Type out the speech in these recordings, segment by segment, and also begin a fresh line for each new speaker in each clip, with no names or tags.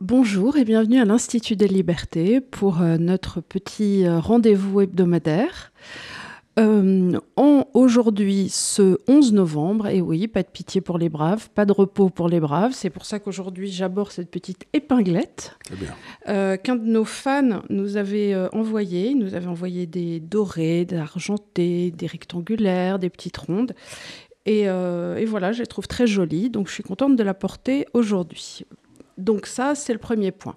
Bonjour et bienvenue à l'Institut des Libertés pour notre petit rendez-vous hebdomadaire. Aujourd'hui, ce 11 novembre, et oui, pas de pitié pour les braves, pas de repos pour les braves. C'est pour ça qu'aujourd'hui, j'aborde cette petite épinglette qu'un de nos fans nous avait envoyé. Il nous avait envoyé des dorés, des argentés, des rectangulaires, des petites rondes. Et voilà, je les trouve très jolies, donc je suis contente de la porter aujourd'hui. Donc ça, c'est le premier point.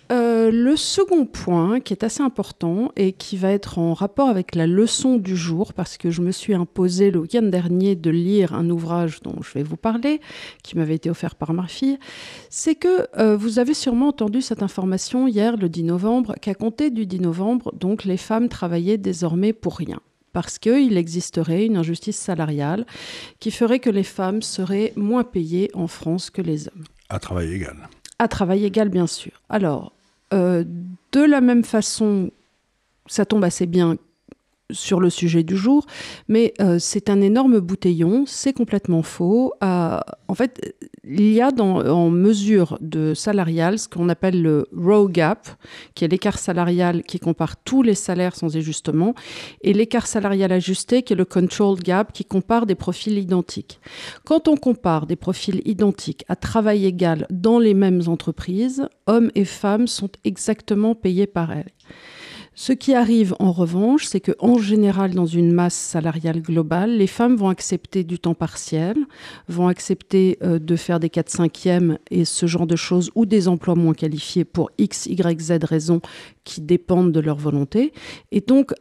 Le second point, qui est assez important et qui va être en rapport avec la leçon du jour, parce que je me suis imposé le week-end dernier de lire un ouvrage dont je vais vous parler, qui m'avait été offert par ma fille, c'est que vous avez sûrement entendu cette information hier, le 10 novembre, qu'à compter du 10 novembre, donc les femmes travaillaient désormais pour rien. Parce qu'il existerait une injustice salariale qui ferait que les femmes seraient moins payées en France que les hommes.
À travail égal.
À travail égal, bien sûr. Alors, de la même façon, ça tombe assez bien sur le sujet du jour, mais c'est un énorme bouteillon, c'est complètement faux. En fait, il y a en mesure de salariale ce qu'on appelle le Row Gap, qui est l'écart salarial qui compare tous les salaires sans ajustement, et l'écart salarial ajusté, qui est le Control Gap, qui compare des profils identiques. Quand on compare des profils identiques à travail égal dans les mêmes entreprises, hommes et femmes sont exactement payés pareil. Ce qui arrive en revanche, c'est qu'en général, dans une masse salariale globale, les femmes vont accepter du temps partiel, vont accepter de faire des 4/5e et ce genre de choses, ou des emplois moins qualifiés pour X, Y, Z raisons qui dépendent de leur volonté. Et donc,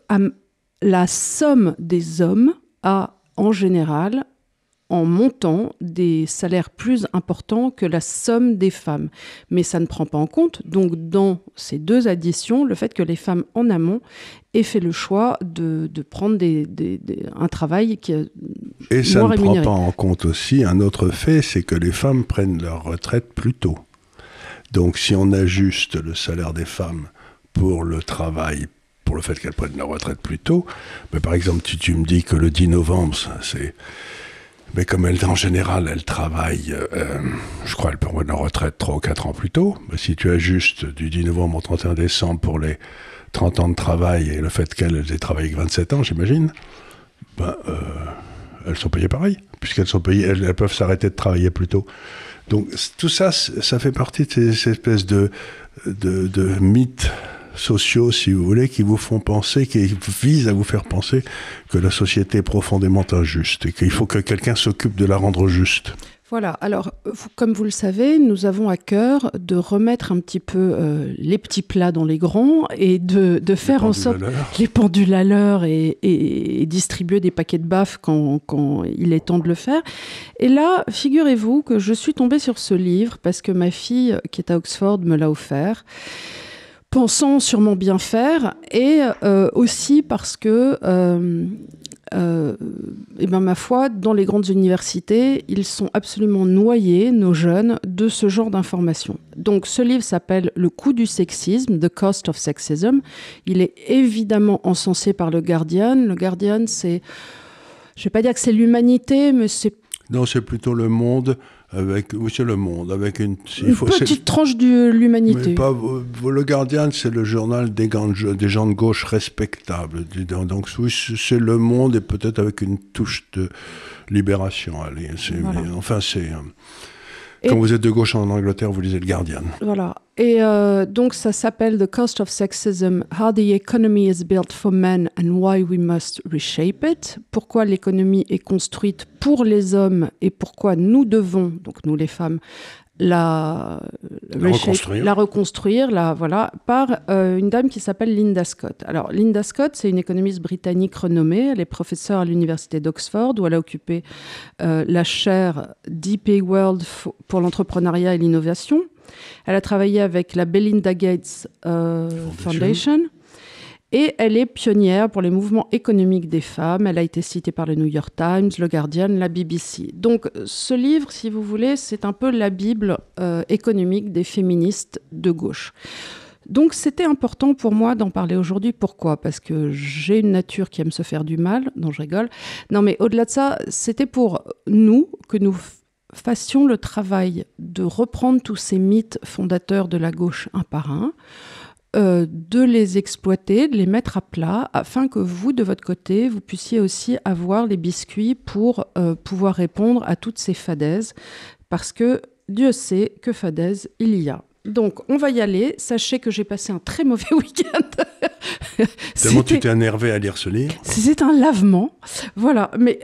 la somme des hommes a, en général, en montant des salaires plus importants que la somme des femmes. Mais ça ne prend pas en compte, donc dans ces deux additions, le fait que les femmes en amont aient fait le choix de prendre un travail qui est
et ça
moins
ne
rémunéré.
prend pas en compte aussi un autre fait, c'est que les femmes prennent leur retraite plus tôt. Donc si on ajuste le salaire des femmes pour le travail, pour le fait qu'elles prennent leur retraite plus tôt, mais par exemple, si tu me dis que le 10 novembre, c'est... Mais comme en général, elles travaillent, je crois qu'elles prennent leur retraite 3 ou 4 ans plus tôt. Mais si tu ajustes du 10 novembre au 31 décembre pour les 30 ans de travail et le fait qu'elles aient travaillé que 27 ans, j'imagine, elles sont payées pareil, puisqu'elles sont payées, elles peuvent s'arrêter de travailler plus tôt. Donc tout ça, ça fait partie de ces espèces de mythes sociaux, si vous voulez, qui vous font penser, qui visent à vous faire penser que la société est profondément injuste et qu'il faut que quelqu'un s'occupe de la rendre juste.
Voilà, alors comme vous le savez, nous avons à cœur de remettre un petit peu les petits plats dans les grands et de faire en sorte les pendules à l'heure et distribuer des paquets de baffes quand il est temps de le faire. Et là, figurez-vous que je suis tombée sur ce livre parce que ma fille, qui est à Oxford, me l'a offert, pensant sûrement bien faire, et aussi parce que, ma foi, dans les grandes universités, ils sont absolument noyés, nos jeunes, de ce genre d'informations. Donc ce livre s'appelle « Le coût du sexisme », « The Cost of Sexism ». Il est évidemment encensé par le Guardian. Le Guardian, c'est... Je ne vais pas dire que c'est l'humanité, mais c'est...
Non, c'est plutôt Le Monde, c'est Le Monde, avec une
petite tranche de l'humanité.
Mais pas, le Guardian, c'est le journal des gens de gauche respectables. Donc oui, c'est Le Monde et peut-être avec une touche de Libération. Allez,
voilà.
Mais, enfin, c'est... Quand vous êtes de gauche en Angleterre, vous lisez le Guardian.
Voilà. Et donc, ça s'appelle The Cost of Sexism, How the Economy is Built for Men and Why We Must Reshape It. Pourquoi l'économie est construite pour les hommes et pourquoi nous devons, donc nous les femmes, la reconstruire, par une dame qui s'appelle Linda Scott. Alors, Linda Scott, c'est une économiste britannique renommée. Elle est professeure à l'université d'Oxford, où elle a occupé la chaire DP World pour l'entrepreneuriat et l'innovation. Elle a travaillé avec la Belinda Gates Foundation. Et elle est pionnière pour les mouvements économiques des femmes. Elle a été citée par le New York Times, le Guardian, la BBC. Donc ce livre, si vous voulez, c'est un peu la Bible économique des féministes de gauche. Donc c'était important pour moi d'en parler aujourd'hui. Pourquoi ? Parce que j'ai une nature qui aime se faire du mal. Non, je rigole. Non, mais au-delà de ça, c'était pour nous, que nous fassions le travail de reprendre tous ces mythes fondateurs de la gauche un par un, de les exploiter, de les mettre à plat, afin que vous, de votre côté, vous puissiez aussi avoir les biscuits pour pouvoir répondre à toutes ces fadaises, parce que Dieu sait que fadaises il y a. Donc, on va y aller. Sachez que j'ai passé un très mauvais week-end.
Tellement tu t'es énervé à lire ce livre.
C'est un lavement. Voilà. Mais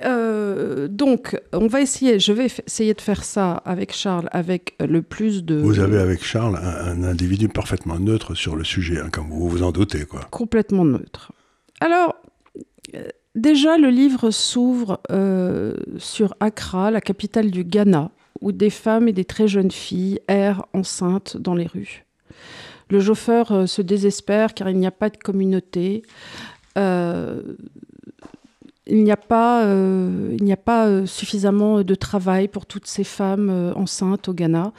donc, je vais essayer de faire ça avec Charles, avec le plus de...
Vous avez avec Charles un individu parfaitement neutre sur le sujet, hein, comme vous vous en doutez, quoi.
Complètement neutre. Alors, déjà, le livre s'ouvre sur Accra, la capitale du Ghana, où des femmes et des très jeunes filles errent enceintes dans les rues. Le chauffeur se désespère car il n'y a pas de communauté. Il n'y a pas suffisamment de travail pour toutes ces femmes enceintes au Ghana.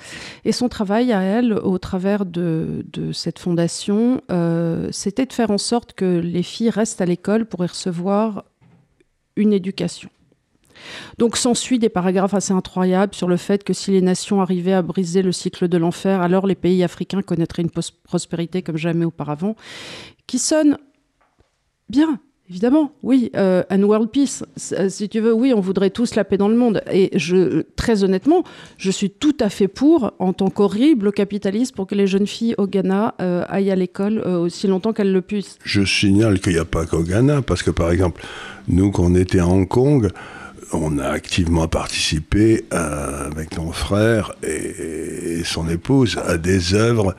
Et son travail à elle, au travers de cette fondation, c'était de faire en sorte que les filles restent à l'école pour y recevoir une éducation. Donc s'ensuit des paragraphes assez incroyables sur le fait que si les nations arrivaient à briser le cycle de l'enfer, alors les pays africains connaîtraient une prospérité comme jamais auparavant, qui sonne bien, évidemment, oui, and world peace, si tu veux, oui, on voudrait tous la paix dans le monde. Et très honnêtement, je suis tout à fait pour, en tant qu'horrible capitaliste, pour que les jeunes filles au Ghana aillent à l'école aussi longtemps qu'elles le puissent.
Je signale qu'il n'y a pas qu'au Ghana, parce que par exemple, nous, quand on était à Hong Kong, on a activement participé avec mon frère et son épouse à des œuvres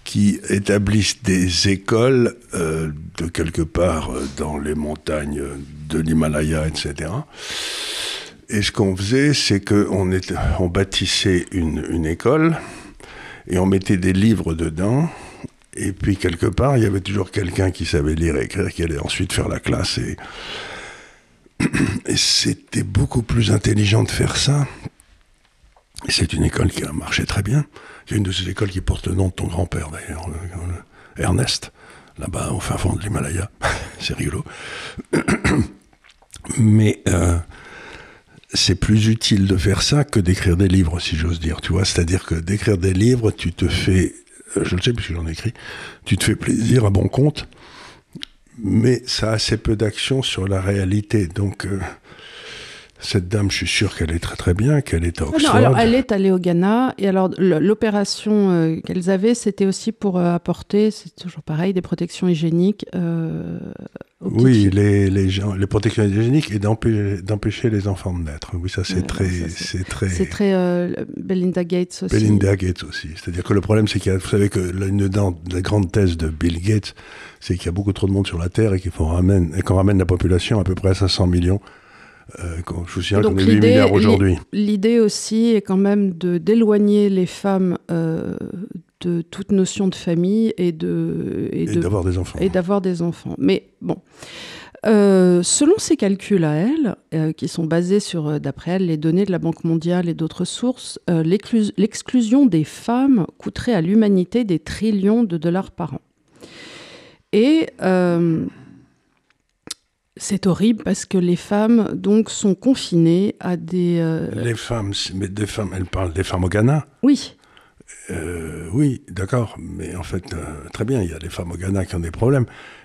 qui établissent des écoles de quelque part dans les montagnes de l'Himalaya, etc. Et ce qu'on faisait, c'est qu'on bâtissait une école et on mettait des livres dedans. Et puis quelque part, il y avait toujours quelqu'un qui savait lire et écrire, qui allait ensuite faire la classe. Et c'était beaucoup plus intelligent de faire ça. Et c'est une école qui a marché très bien. C'est une de ces écoles qui porte le nom de ton grand-père, d'ailleurs, Ernest, là-bas, au fin fond de l'Himalaya. C'est rigolo. Mais c'est plus utile de faire ça que d'écrire des livres, si j'ose dire. Tu vois, c'est-à-dire que d'écrire des livres, tu te fais... je le sais puisque j'en écris. Tu te fais plaisir à bon compte. Mais ça a assez peu d'action sur la réalité. Donc, cette dame, je suis sûr qu'elle est très très bien, qu'elle est à Oxford.
Non, alors, elle est allée au Ghana. Et alors, l'opération qu'elles avaient, c'était aussi pour apporter, c'est toujours pareil, des protections hygiéniques
oui, les protections hygiéniques et d'empêcher les enfants de naître. Oui, ça, c'est très...
C'est très Belinda Gates aussi.
Belinda Gates aussi. C'est-à-dire que le problème, c'est vous savez que la grande thèse de Bill Gates, c'est qu'il y a beaucoup trop de monde sur la Terre et qu'on ramène la population à peu près à 500 millions. Je vous signale qu'on est 8 milliards aujourd'hui.
L'idée aussi est quand même d'éloigner les femmes de toute notion de famille et
d'avoir des enfants.
Et d'avoir des enfants. Mais bon, selon ses calculs à elle, qui sont basés sur, d'après elle, les données de la Banque mondiale et d'autres sources, l'exclusion des femmes coûterait à l'humanité des trillions de dollars par an. Et c'est horrible parce que les femmes donc sont confinées à des...
Les femmes, elle parle des femmes au Ghana ?
Oui.
Oui, d'accord, mais en fait, très bien, il y a des femmes au Ghana qui ont des problèmes,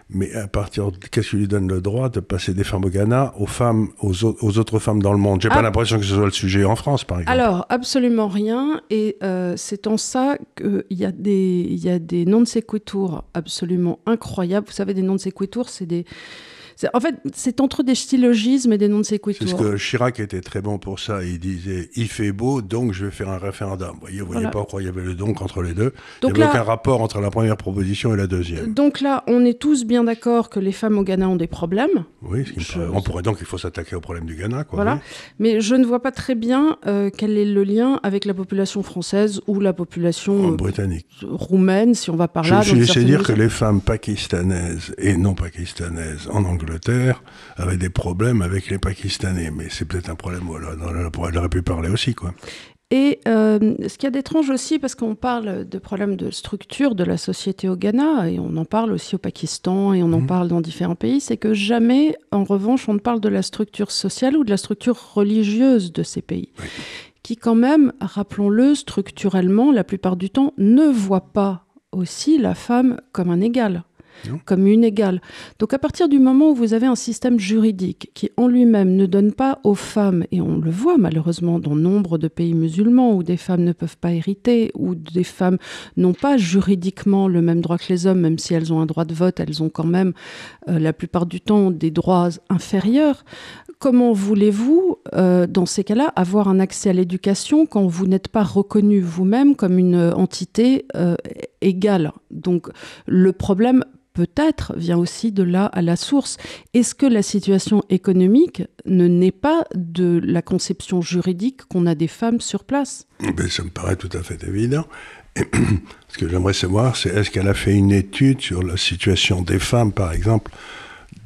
mais à partir de qu'est-ce qui lui donne le droit de passer des femmes au Ghana aux autres femmes dans le monde ? J'ai pas l'impression que ce soit le sujet en France, par exemple.
Alors, absolument rien, et c'est en ça qu'il y a des non sequitur absolument incroyables. Vous savez, des non sequitur, en fait, c'est entre des syllogismes et des non sequitur.
C'est ce que Chirac était très bon pour ça. Il disait « il fait beau, donc je vais faire un référendum ». Vous voyez pas pourquoi il y avait le « donc » entre les deux. Donc il n'y avait aucun rapport entre la première proposition et la deuxième.
Donc là, on est tous bien d'accord que les femmes au Ghana ont des problèmes.
Oui, on pourrait donc, il faut s'attaquer au problème du Ghana.
Voilà.
Oui.
Mais je ne vois pas très bien quel est le lien avec la population française ou la population
britannique,
roumaine, si on va par là.
Je me suis laissé dire que les femmes pakistanaises et non pakistanaises en Angleterre avaient des problèmes avec les Pakistanais, mais c'est peut-être un problème où elle aurait pu parler aussi, quoi.
Et ce qu'il y a d'étrange aussi, parce qu'on parle de problèmes de structure de la société au Ghana, et on en parle aussi au Pakistan, et on en parle dans différents pays, c'est que jamais, en revanche, on ne parle de la structure sociale ou de la structure religieuse de ces pays, qui quand même, rappelons-le, structurellement, la plupart du temps, ne voient pas aussi la femme comme un égal. Non. Comme une égale. Donc à partir du moment où vous avez un système juridique qui en lui-même ne donne pas aux femmes, et on le voit malheureusement dans nombre de pays musulmans où des femmes ne peuvent pas hériter, où des femmes n'ont pas juridiquement le même droit que les hommes, même si elles ont un droit de vote, elles ont quand même la plupart du temps des droits inférieurs. Comment voulez-vous, dans ces cas-là, avoir un accès à l'éducation quand vous n'êtes pas reconnu vous-même comme une entité égale ? Donc le problème peut-être vient aussi de là à la source. Est-ce que la situation économique ne naît pas de la conception juridique qu'on a des femmes sur place ?
Ben, ça me paraît tout à fait évident. Ce que j'aimerais savoir, c'est est-ce qu'elle a fait une étude sur la situation des femmes, par exemple,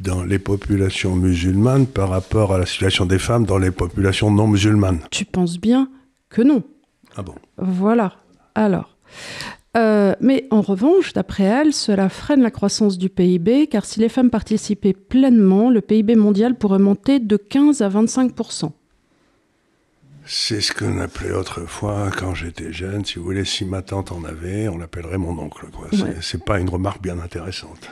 dans les populations musulmanes par rapport à la situation des femmes dans les populations non musulmanes ?
Tu penses bien que non.
Ah bon ?
Voilà. Alors... mais en revanche, d'après elle, cela freine la croissance du PIB, car si les femmes participaient pleinement, le PIB mondial pourrait monter de 15 à 25%.
C'est ce qu'on appelait autrefois, quand j'étais jeune, si vous voulez, si ma tante en avait, on l'appellerait mon oncle, quoi. Ouais. C'est pas une remarque bien intéressante.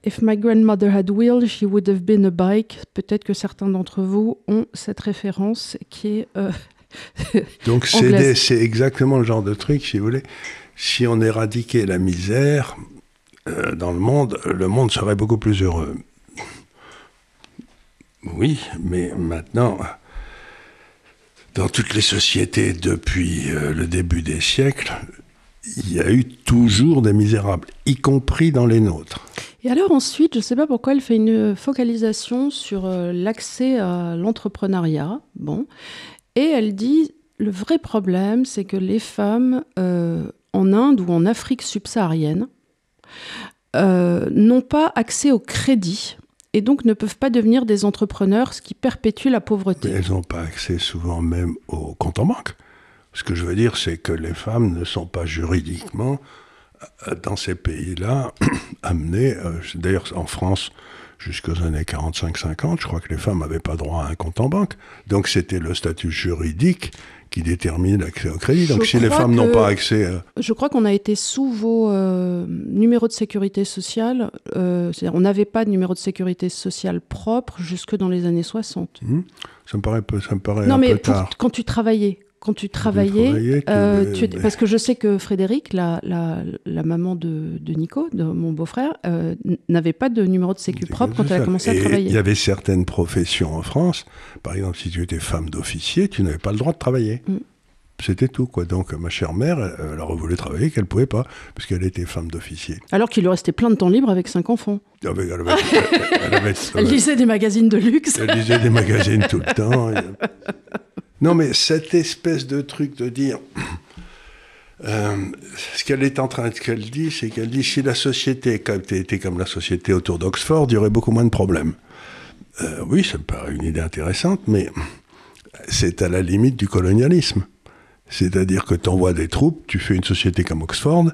If my grandmother had wheels, she would have been a bike. Peut-être que certains d'entre vous ont cette référence qui est
donc c'est exactement le genre de truc, si vous voulez. Si on éradiquait la misère dans le monde serait beaucoup plus heureux. Oui, mais maintenant, dans toutes les sociétés depuis le début des siècles, il y a eu toujours des misérables, y compris dans les nôtres.
Et alors ensuite, je ne sais pas pourquoi elle fait une focalisation sur l'accès à l'entrepreneuriat. Bon. Et elle dit, le vrai problème, c'est que les femmes en Inde ou en Afrique subsaharienne n'ont pas accès au crédit et donc ne peuvent pas devenir des entrepreneurs, ce qui perpétue la pauvreté.
Mais elles n'ont pas accès souvent même au compte en banque. Ce que je veux dire, c'est que les femmes ne sont pas juridiquement, dans ces pays-là, amenées, d'ailleurs en France, jusqu'aux années 45-50, je crois que les femmes n'avaient pas droit à un compte en banque. Donc c'était le statut juridique qui détermine l'accès au crédit. Donc si les femmes n'ont pas accès...
Je crois qu'on a été sous vos numéros de sécurité sociale. C'est-à-dire on n'avait pas de numéro de sécurité sociale propre jusque dans les années 60.
Ça me paraît
non,
un
mais
peu tard.
Quand tu travaillais, parce que je sais que Frédéric, la maman de Nico, de mon beau-frère, n'avait pas de numéro de sécu propre quand elle a commencé à travailler.
Il y avait certaines professions en France, par exemple, si tu étais femme d'officier, tu n'avais pas le droit de travailler. C'était tout, quoi. Donc, ma chère mère, elle aurait voulu travailler, qu'elle ne pouvait pas, parce qu'elle était femme d'officier.
Alors qu'il lui restait plein de temps libre avec 5 enfants. Elle lisait des magazines de luxe.
Elle lisait des magazines tout le temps. Non, mais cette espèce de truc de dire... ce qu'elle dit, c'est qu'elle dit si la société était comme la société autour d'Oxford, il y aurait beaucoup moins de problèmes. Oui, ça me paraît une idée intéressante, mais c'est à la limite du colonialisme. C'est-à-dire que tu envoies des troupes, tu fais une société comme Oxford,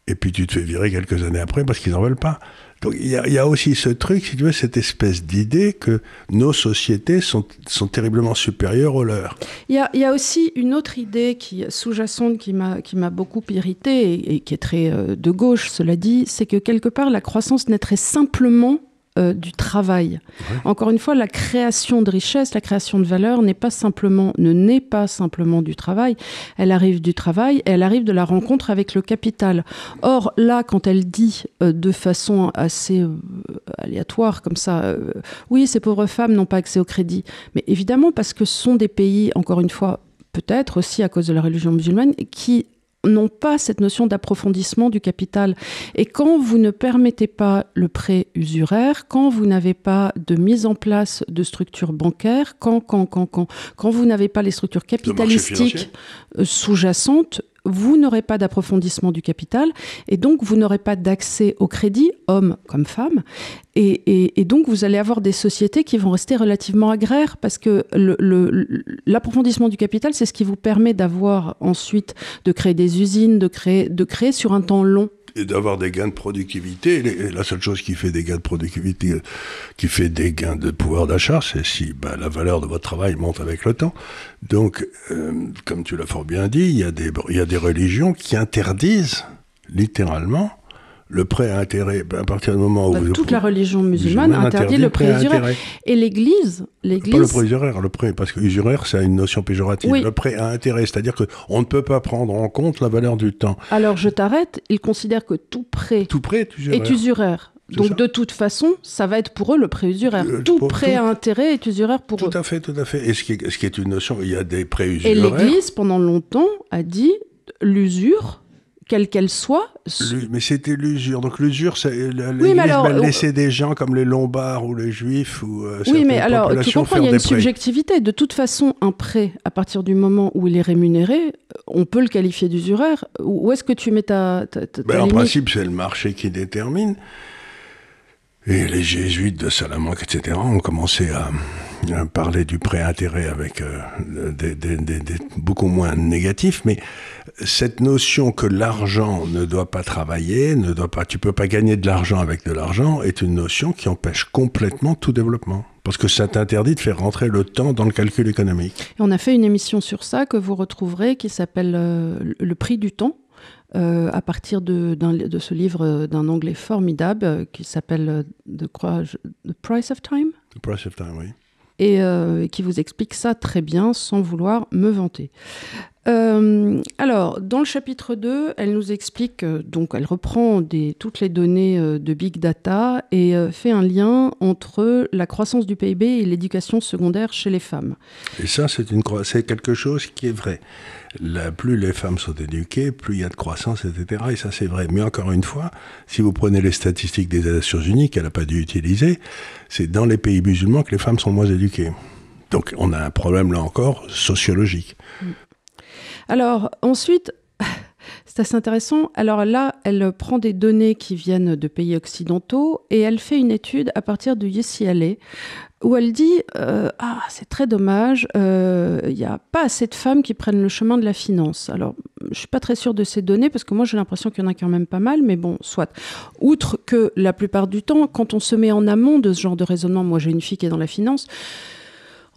et puis tu te fais virer quelques années après parce qu'ils n'en veulent pas. Donc il y a aussi ce truc, si tu veux, cette espèce d'idée que nos sociétés sont terriblement supérieures aux leurs.
Il y a aussi une autre idée sous-jacente qui m'a beaucoup irritée et qui est très de gauche, cela dit, c'est que quelque part la croissance naîtrait simplement du travail. Ouais. Encore une fois, la création de richesse, la création de valeur ne naît pas simplement du travail. Elle arrive du travail et elle arrive de la rencontre avec le capital. Or, là, quand elle dit de façon assez aléatoire, comme ça, oui, ces pauvres femmes n'ont pas accès au crédit. Mais évidemment, parce que ce sont des pays, encore une fois, peut-être aussi à cause de la religion musulmane, qui n'ont pas cette notion d'approfondissement du capital. Et quand vous ne permettez pas le prêt usuraire, quand vous n'avez pas de mise en place de structures bancaires, quand vous n'avez pas les structures capitalistiques sous-jacentes, vous n'aurez pas d'approfondissement du capital et donc vous n'aurez pas d'accès au crédit, hommes comme femmes. Et donc vous allez avoir des sociétés qui vont rester relativement agraires parce que l'approfondissement du capital, c'est ce qui vous permet d'avoir ensuite de créer des usines, de créer sur un temps long.
et d'avoir des gains de productivité. Et la seule chose qui fait des gains de productivité, qui fait des gains de pouvoir d'achat, c'est si la valeur de votre travail monte avec le temps. Donc, comme tu l'as fort bien dit, il y a des religions qui interdisent littéralement le prêt à intérêt. À partir du moment où
toute la religion musulmane interdit le prêt usuraire. Et l'Église...
Pas le prêt usuraire, parce que usuraire, c'est une notion péjorative. Oui. Le prêt à intérêt, c'est-à-dire qu'on ne peut pas prendre en compte la valeur du temps.
Alors, je t'arrête. Ils considèrent que tout prêt est usuraire. Donc, de toute façon, ça va être pour eux le prêt usuraire. Tout prêt à intérêt est usuraire pour eux.
Tout à fait. Et ce qui est une notion, il y a des prêts usuraires.
Et l'Église, pendant longtemps, a dit l'usure, quelle qu'elle soit...
Mais c'était l'usure. Donc l'usure, l'Église laissait des gens comme les Lombards ou les Juifs ou
oui, mais alors, tu comprends, il y a une subjectivité. De toute façon, un prêt, à partir du moment où il est rémunéré, on peut le qualifier d'usuraire. Où est-ce que tu mets ta
en principe, c'est le marché qui détermine. Et les jésuites de Salamanque, etc., ont commencé à parler du prêt à intérêt avec beaucoup moins négatifs, mais cette notion que l'argent ne doit pas travailler, tu peux pas gagner de l'argent avec de l'argent, est une notion qui empêche complètement tout développement. Parce que ça t'interdit de faire rentrer le temps dans le calcul économique.
Et on a fait une émission sur ça que vous retrouverez, qui s'appelle Le prix du temps. À partir de ce livre d'un Anglais formidable qui s'appelle The Price of Time.
The Price of Time, oui.
Et qui vous explique ça très bien, sans vouloir me vanter. Alors, dans le chapitre 2, elle nous explique, donc elle reprend toutes les données de Big Data et fait un lien entre la croissance du PIB et l'éducation secondaire chez les femmes.
Et ça, c'est quelque chose qui est vrai. Plus les femmes sont éduquées, plus il y a de croissance, etc. Et ça, c'est vrai. Mais encore une fois, si vous prenez les statistiques des Nations Unies, qu'elle n'a pas dû utiliser, c'est dans les pays musulmans que les femmes sont moins éduquées. Donc, on a un problème, là encore, sociologique.
Alors, ensuite, c'est assez intéressant. Alors là, elle prend des données qui viennent de pays occidentaux et elle fait une étude à partir du UCLA où elle dit c'est très dommage, il n'y a pas assez de femmes qui prennent le chemin de la finance. Alors, je ne suis pas très sûre de ces données parce que moi, j'ai l'impression qu'il y en a quand même pas mal, mais bon, soit. Outre que la plupart du temps, quand on se met en amont de ce genre de raisonnement, moi j'ai une fille qui est dans la finance,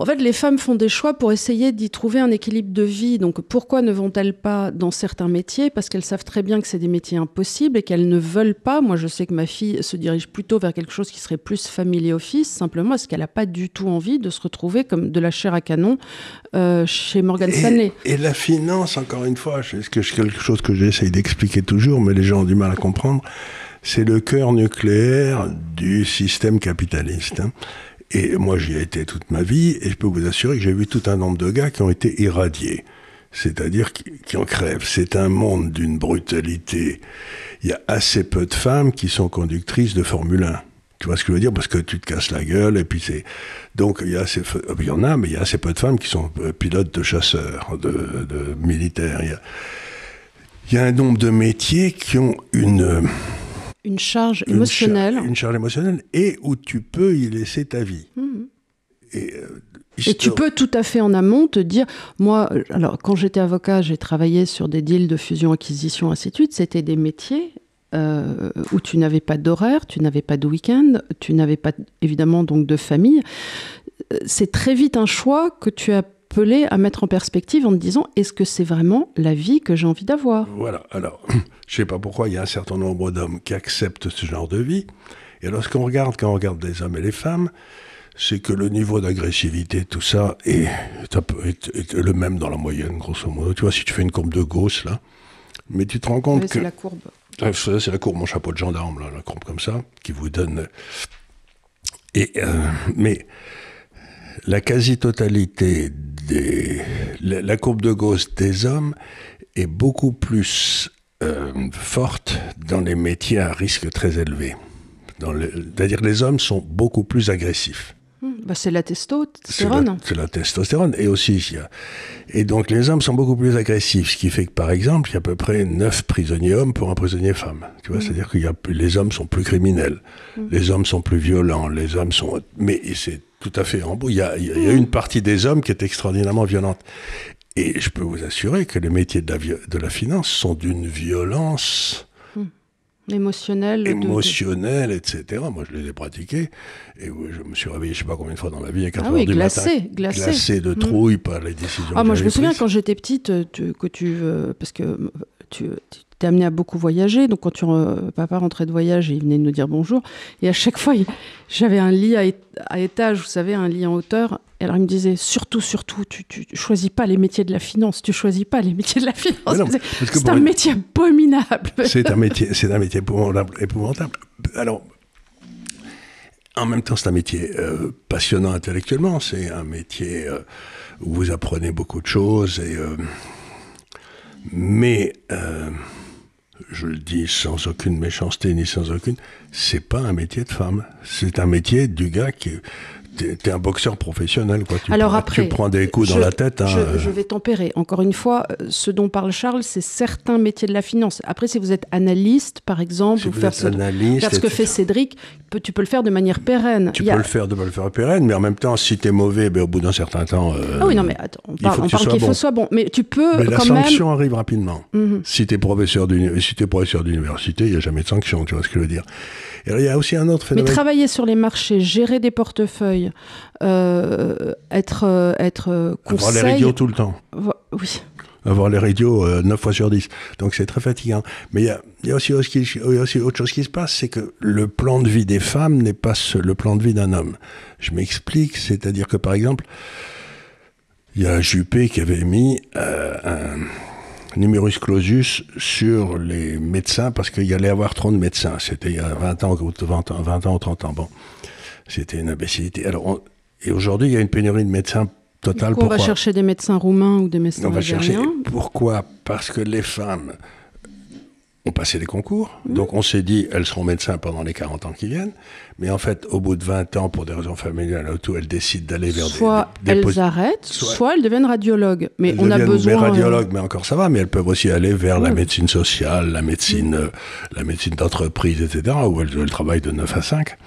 en fait, les femmes font des choix pour essayer d'y trouver un équilibre de vie. Donc, pourquoi ne vont-elles pas dans certains métiers ? Parce qu'elles savent très bien que c'est des métiers impossibles et qu'elles ne veulent pas. Moi, je sais que ma fille se dirige plutôt vers quelque chose qui serait plus family office, simplement parce qu'elle n'a pas du tout envie de se retrouver comme de la chair à canon chez Morgan Stanley.
Et la finance, encore une fois, c'est quelque chose que j'essaye d'expliquer toujours, mais les gens ont du mal à comprendre, c'est le cœur nucléaire du système capitaliste, hein. Et moi, j'y ai été toute ma vie, et je peux vous assurer que j'ai vu tout un nombre de gars qui ont été irradiés, c'est-à-dire qui en crèvent. C'est un monde d'une brutalité. Il y a assez peu de femmes qui sont conductrices de Formule 1. Tu vois ce que je veux dire ? Parce que tu te casses la gueule, et puis c'est... Donc, il y en a, mais il y a assez peu de femmes qui sont pilotes de chasseurs, de militaires. Il y a un nombre de métiers qui ont une charge émotionnelle. Une charge émotionnelle et où tu peux y laisser ta vie.
Et tu peux tout à fait en amont te dire, moi, alors quand j'étais avocat, j'ai travaillé sur des deals de fusion-acquisition, ainsi de suite, c'était des métiers où tu n'avais pas d'horaire, tu n'avais pas de week-end, tu n'avais pas évidemment donc de famille. C'est très vite un choix que tu as appelé à mettre en perspective en te disant, est-ce que c'est vraiment la vie que j'ai envie d'avoir ?
Voilà, alors, je ne sais pas pourquoi il y a un certain nombre d'hommes qui acceptent ce genre de vie. Et alors, quand on regarde les hommes et les femmes, c'est que le niveau d'agressivité, tout ça, est le même dans la moyenne, grosso modo. Tu vois, si tu fais une courbe de Gauss, là, mais tu te rends compte que...
c'est la courbe.
C'est la courbe, mon chapeau de gendarme, là, la courbe comme ça, qui vous donne... mais la quasi-totalité la courbe de Gauss des hommes est beaucoup plus forte dans les métiers à risque très élevé. C'est-à-dire que les hommes sont beaucoup plus agressifs.
C'est la testostérone.
C'est la testostérone. Et aussi, et donc les hommes sont beaucoup plus agressifs, ce qui fait que, par exemple, il y a à peu près 9 prisonniers hommes pour un prisonnier femme. Tu vois, c'est-à-dire que les hommes sont plus criminels, les hommes sont plus violents, les hommes sont... Mais c'est tout à fait en beau. Il y a une partie des hommes qui est extraordinairement violente. Et je peux vous assurer que les métiers de la finance sont d'une violence
émotionnel,
etc. Moi, je les ai pratiqués. Et je me suis réveillé, je ne sais pas combien de fois dans ma vie, à 4
Ah
heures
oui,
du matin.
glacé
De trouille par les décisions
Ah,
que
moi, je me
j'avais
souviens
prises.
quand j'étais petite, parce que tu t'es amené à beaucoup voyager, donc quand papa rentrait de voyage, il venait nous dire bonjour, et à chaque fois, j'avais un lit à étage, vous savez, un lit en hauteur, et alors il me disait, surtout, tu choisis pas les métiers de la finance, tu choisis pas les métiers de la finance.
Non,
C'est un métier abominable.
C'est un métier épouvantable. Alors, en même temps, c'est un métier passionnant intellectuellement, c'est un métier où vous apprenez beaucoup de choses, mais je le dis sans aucune méchanceté ni sans aucune, c'est pas un métier de femme, c'est un métier du gars qui... T'es un boxeur professionnel, quoi. Tu prends des coups dans la tête.
Je vais tempérer. Encore une fois, ce dont parle Charles, c'est certains métiers de la finance. Après, si vous êtes analyste, par exemple, ou faire ce que fait Cédric, tu peux le faire de manière pérenne.
Tu peux le faire de manière pérenne, mais en même temps, si t'es mauvais, au bout d'un certain temps...
Ah oui, non, mais attends, on parle qu'il faut soit bon. Mais tu peux
mais
quand même...
la sanction arrive rapidement. Mm-hmm. Si t'es professeur d'université, il n'y a jamais de sanction, tu vois ce que je veux dire. Et alors, il y a aussi un autre phénomène...
Mais travailler sur les marchés, gérer des portefeuilles, être conseil...
Avoir les radios tout le temps.
Oui.
Avoir les radios 9 fois sur 10. Donc c'est très fatigant. Mais il y a aussi autre chose qui se passe, c'est que le plan de vie des femmes n'est pas le plan de vie d'un homme. Je m'explique, c'est-à-dire que par exemple, il y a Juppé qui avait mis un numerus clausus sur les médecins parce qu'il y allait avoir trop de médecins. C'était il y a 20 ans ou 30 ans. Bon, c'était une imbécilité. Alors, et aujourd'hui, il y a une pénurie de médecins totale.
On va chercher des médecins roumains ou des médecins algériens.
Pourquoi ? Parce que les femmes ont passé les concours. Donc on s'est dit, elles seront médecins pendant les 40 ans qui viennent. Mais en fait, au bout de 20 ans, pour des raisons familiales, elles décident d'aller vers
soit elles arrêtent, soit elles deviennent radiologues. Mais on a besoin...
Mais radiologues, mais encore ça va. Mais elles peuvent aussi aller vers la médecine sociale, la médecine d'entreprise, etc., où elles travaillent de 9 à 5.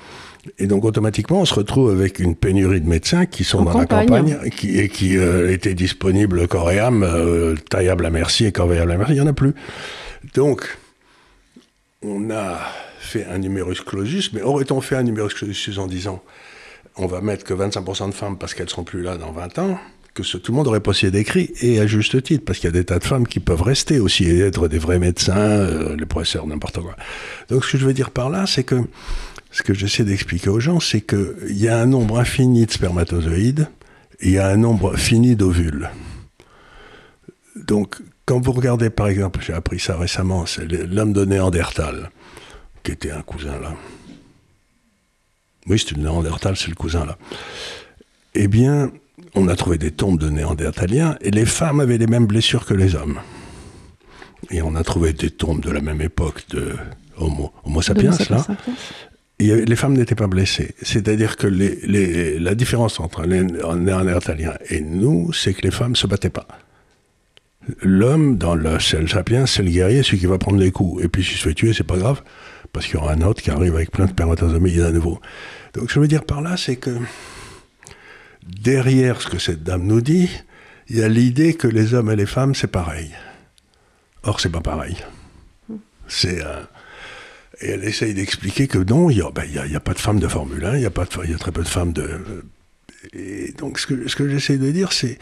Et donc, automatiquement, on se retrouve avec une pénurie de médecins qui sont dans la campagne qui étaient disponibles corps et âme, taillables à merci et corveillables à merci. Il n'y en a plus. Donc, on a fait un numerus clausus, mais aurait-on fait un numerus clausus en disant on va mettre que 25% de femmes parce qu'elles ne seront plus là dans 20 ans, que tout le monde aurait possible d'écrit, et à juste titre, parce qu'il y a des tas de femmes qui peuvent rester aussi et être des vrais médecins, les professeurs, n'importe quoi. Donc, ce que je veux dire par là, c'est que ce que j'essaie d'expliquer aux gens, c'est qu'il y a un nombre infini de spermatozoïdes et il y a un nombre fini d'ovules. Donc, quand vous regardez, par exemple, j'ai appris ça récemment, c'est l'homme de Néandertal, qui était un cousin là. Oui, c'est le Néandertal, c'est le cousin là. Eh bien, on a trouvé des tombes de Néandertaliens et les femmes avaient les mêmes blessures que les hommes. Et on a trouvé des tombes de la même époque de Homo sapiens, là. Et les femmes n'étaient pas blessées. C'est-à-dire que la différence entre les Néandertaliens et nous, c'est que les femmes ne se battaient pas. L'homme, dans le sapiens, c'est le guerrier, celui qui va prendre les coups. Et puis s'il se fait tuer, c'est pas grave, parce qu'il y aura un autre qui arrive avec plein de spermatozoïdes à nouveau. Donc je veux dire par là, c'est que derrière ce que cette dame nous dit, il y a l'idée que les hommes et les femmes, c'est pareil. Or, c'est pas pareil. Et elle essaye d'expliquer que non, il n'y a pas de femmes de Formule 1, il y a très peu de femmes de... Et donc, ce que j'essaye de dire, c'est...